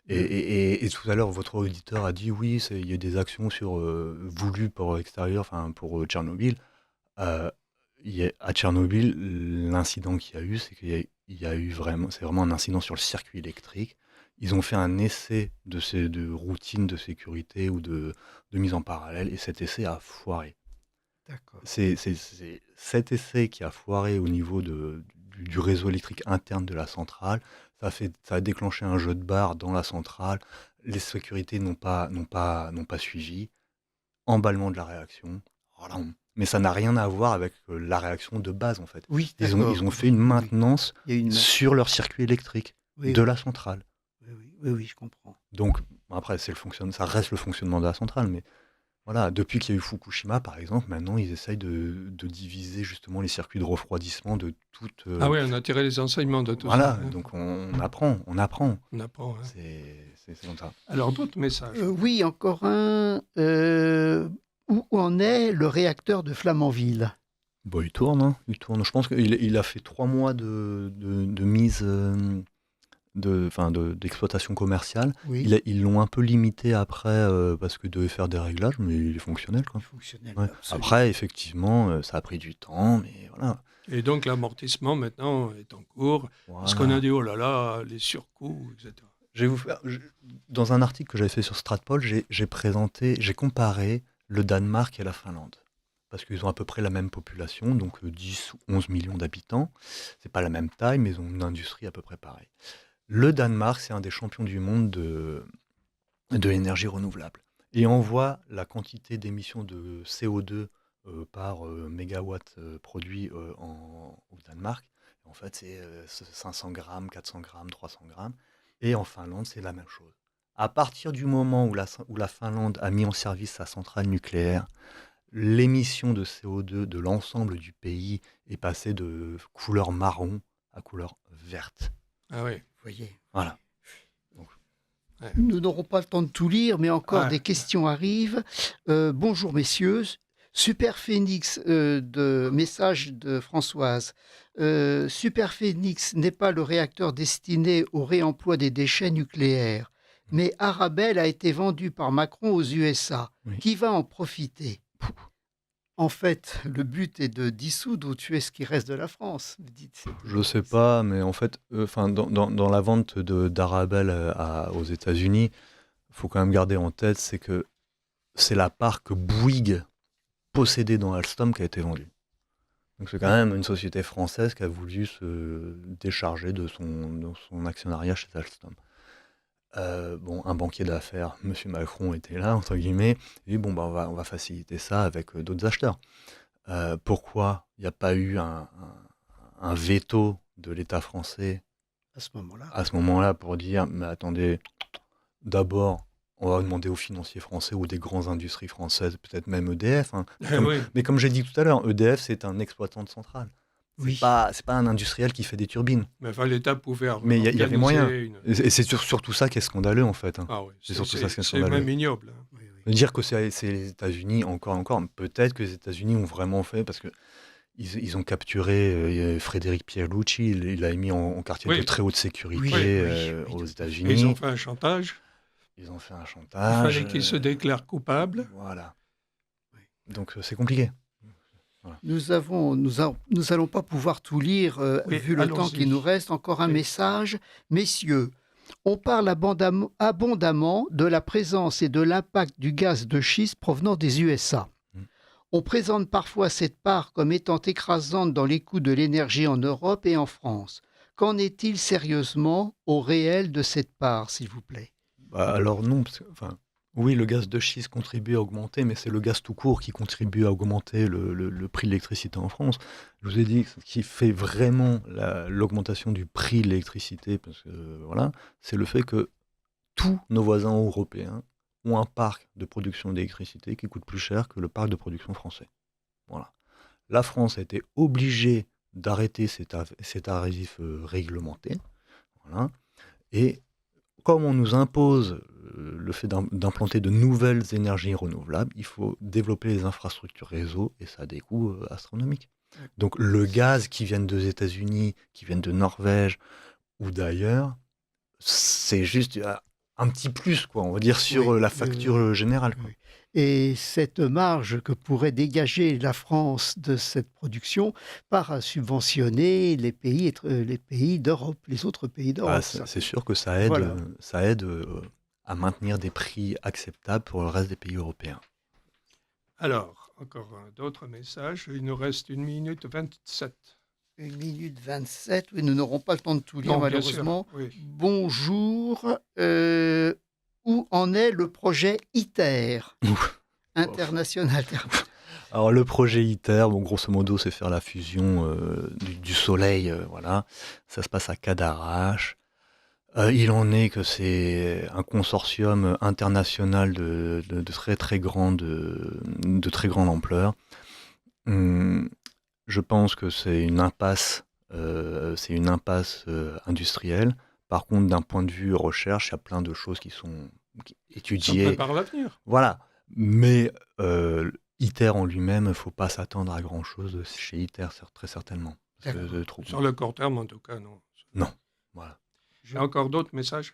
Et tout à l'heure, votre auditeur a dit oui, il y a des actions voulues pour l'extérieur, enfin pour Tchernobyl. À Tchernobyl, l'incident qu'il y a eu, c'est qu'il y a eu vraiment, c'est vraiment un incident sur le circuit électrique. Ils ont fait un essai de routine de sécurité ou de mise en parallèle, et cet essai a foiré. D'accord. C'est cet essai qui a foiré au niveau du réseau électrique interne de la centrale. Ça a déclenché un jeu de barre dans la centrale. Les sécurités n'ont pas suivi. Emballement de la réaction. Voilà. Mais ça n'a rien à voir avec la réaction de base, en fait. Oui, ils ont fait une maintenance sur leur circuit électrique de la centrale. Oui, je comprends. Donc, après, ça reste le fonctionnement de la centrale, mais voilà, depuis qu'il y a eu Fukushima, par exemple, maintenant, ils essayent de diviser justement les circuits de refroidissement de toutes... Ah oui, on a tiré les enseignements de tout ça. Voilà, donc on apprend. On apprend, C'est comme ça. Alors, d'autres messages. Oui, encore un. Où en est le réacteur de Flamanville? Bon, il tourne. Je pense qu'il a fait 3 mois de mise... d'exploitation commerciale. Oui. Ils l'ont un peu limité après parce qu'ils devaient faire des réglages, mais il est fonctionnel. Quoi. Ouais. Après, effectivement, ça a pris du temps, mais voilà. Et donc l'amortissement maintenant est en cours, parce qu'on a dit oh là là, les surcoûts, etc. Je vais vous faire, dans un article que j'avais fait sur Stratpol, j'ai comparé le Danemark et la Finlande. Parce qu'ils ont à peu près la même population, donc 10 ou 11 millions d'habitants. C'est pas la même taille, mais ils ont une industrie à peu près pareille. Le Danemark, c'est un des champions du monde de l'énergie renouvelable. Et on voit la quantité d'émissions de CO2 par mégawatt produit au Danemark. En fait, c'est 500 grammes, 400 grammes, 300 grammes. Et en Finlande, c'est la même chose. À partir du moment où la Finlande a mis en service sa centrale nucléaire, l'émission de CO2 de l'ensemble du pays est passée de couleur marron à couleur verte. Ah oui. Vous voyez. Voilà. Nous n'aurons pas le temps de tout lire, mais encore des questions arrivent. Bonjour messieurs. Super Phoenix, message de Françoise. Super Phoenix n'est pas le réacteur destiné au réemploi des déchets nucléaires, mais Arabelle a été vendu par Macron aux USA. Oui. Qui va en profiter? En fait, le but est de dissoudre ou tuer ce qui reste de la France. Je ne sais pas, mais en fait, dans la vente d'Arabelle aux États-Unis, il faut quand même garder en tête, c'est que c'est la part que Bouygues possédait dans Alstom qui a été vendue. Donc c'est quand même une société française qui a voulu se décharger de son actionnariat chez Alstom. Un banquier d'affaires, M. Macron, était là, entre guillemets, et on va faciliter ça avec d'autres acheteurs. Pourquoi il n'y a pas eu un veto de l'État français à ce moment-là pour dire, mais attendez, d'abord, on va demander aux financiers français ou des grandes industries françaises, peut-être même EDF. Mais comme j'ai dit tout à l'heure, EDF, c'est un exploitant de centrale. C'est pas un industriel qui fait des turbines. Mais l'État pouvait. Mais il y avait moyen. Et c'est surtout ça qui est scandaleux, en fait. Ah oui, c'est surtout ça qui est scandaleux. C'est même ignoble. Dire que c'est les États-Unis, encore, peut-être que les États-Unis ont vraiment fait, parce qu'ils ont capturé Frédéric Pierlucci, il l'a mis en quartier de très haute sécurité aux États-Unis. Et ils ont fait un chantage. Il fallait qu'il se déclare coupable. Voilà. Donc c'est compliqué. Voilà. Nous allons pas pouvoir tout lire, vu le temps qui nous reste. Encore un message. Messieurs, on parle abondamment de la présence et de l'impact du gaz de schiste provenant des USA. On présente parfois cette part comme étant écrasante dans les coûts de l'énergie en Europe et en France. Qu'en est-il sérieusement au réel de cette part, s'il vous plaît? Alors non, oui, le gaz de schiste contribue à augmenter, mais c'est le gaz tout court qui contribue à augmenter le prix de l'électricité en France. Je vous ai dit, ce qui fait vraiment l'augmentation du prix de l'électricité, parce que voilà, c'est le fait que tous nos voisins européens ont un parc de production d'électricité qui coûte plus cher que le parc de production français. Voilà. La France a été obligée d'arrêter ses tarifs réglementés. Voilà. Et comme on nous impose le fait d'implanter de nouvelles énergies renouvelables, il faut développer les infrastructures réseau et ça a des coûts astronomiques. Donc le gaz qui vient des États-Unis, qui vient de Norvège ou d'ailleurs, c'est juste un petit plus, quoi, on va dire, sur la facture générale. Quoi. Et cette marge que pourrait dégager la France de cette production part à subventionner les pays d'Europe, les autres pays d'Europe. C'est sûr que ça aide à maintenir des prix acceptables pour le reste des pays européens. Alors, encore d'autres messages. Il nous reste 1 minute 27. 1 minute 27, oui, nous n'aurons pas le temps de tout lire, malheureusement. Oui. Bonjour, où en est le projet ITER international? Alors le projet ITER, grosso modo, c'est faire la fusion du Soleil, voilà. Ça se passe à Cadarache. Il en est que c'est un consortium international de très grande ampleur. Je pense que c'est une impasse, industrielle. Par contre, d'un point de vue recherche, il y a plein de choses qui sont étudiées. Ça prépare l'avenir. Voilà. Mais ITER en lui-même, il ne faut pas s'attendre à grand-chose chez ITER, très certainement. Sur le court terme, en tout cas, non. Non. Voilà. J'ai encore d'autres messages.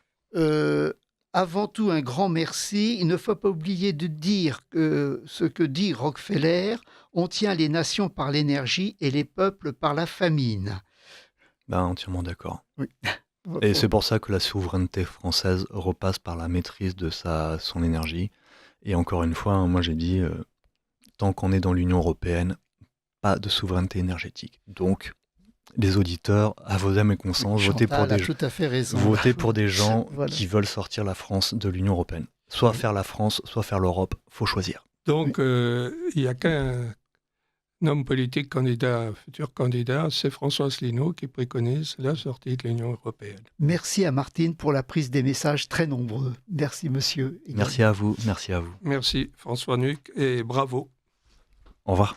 Avant tout, un grand merci. Il ne faut pas oublier de dire que ce que dit Rockefeller, on tient les nations par l'énergie et les peuples par la famine. Entièrement d'accord. Oui. Et c'est pour ça que la souveraineté française repasse par la maîtrise de son énergie. Et encore une fois, moi j'ai dit, tant qu'on est dans l'Union européenne, pas de souveraineté énergétique. Donc, les auditeurs, à vos âmes et conscience, votez pour des gens voilà. qui veulent sortir la France de l'Union européenne. Soit faire la France, soit faire l'Europe, faut choisir. Donc, il n'y a qu'un homme politique futur candidat, c'est François Asselineau qui préconise la sortie de l'Union européenne. Merci à Martine pour la prise des messages très nombreux. Merci monsieur. Merci à vous. Merci François Nuc et bravo. Au revoir.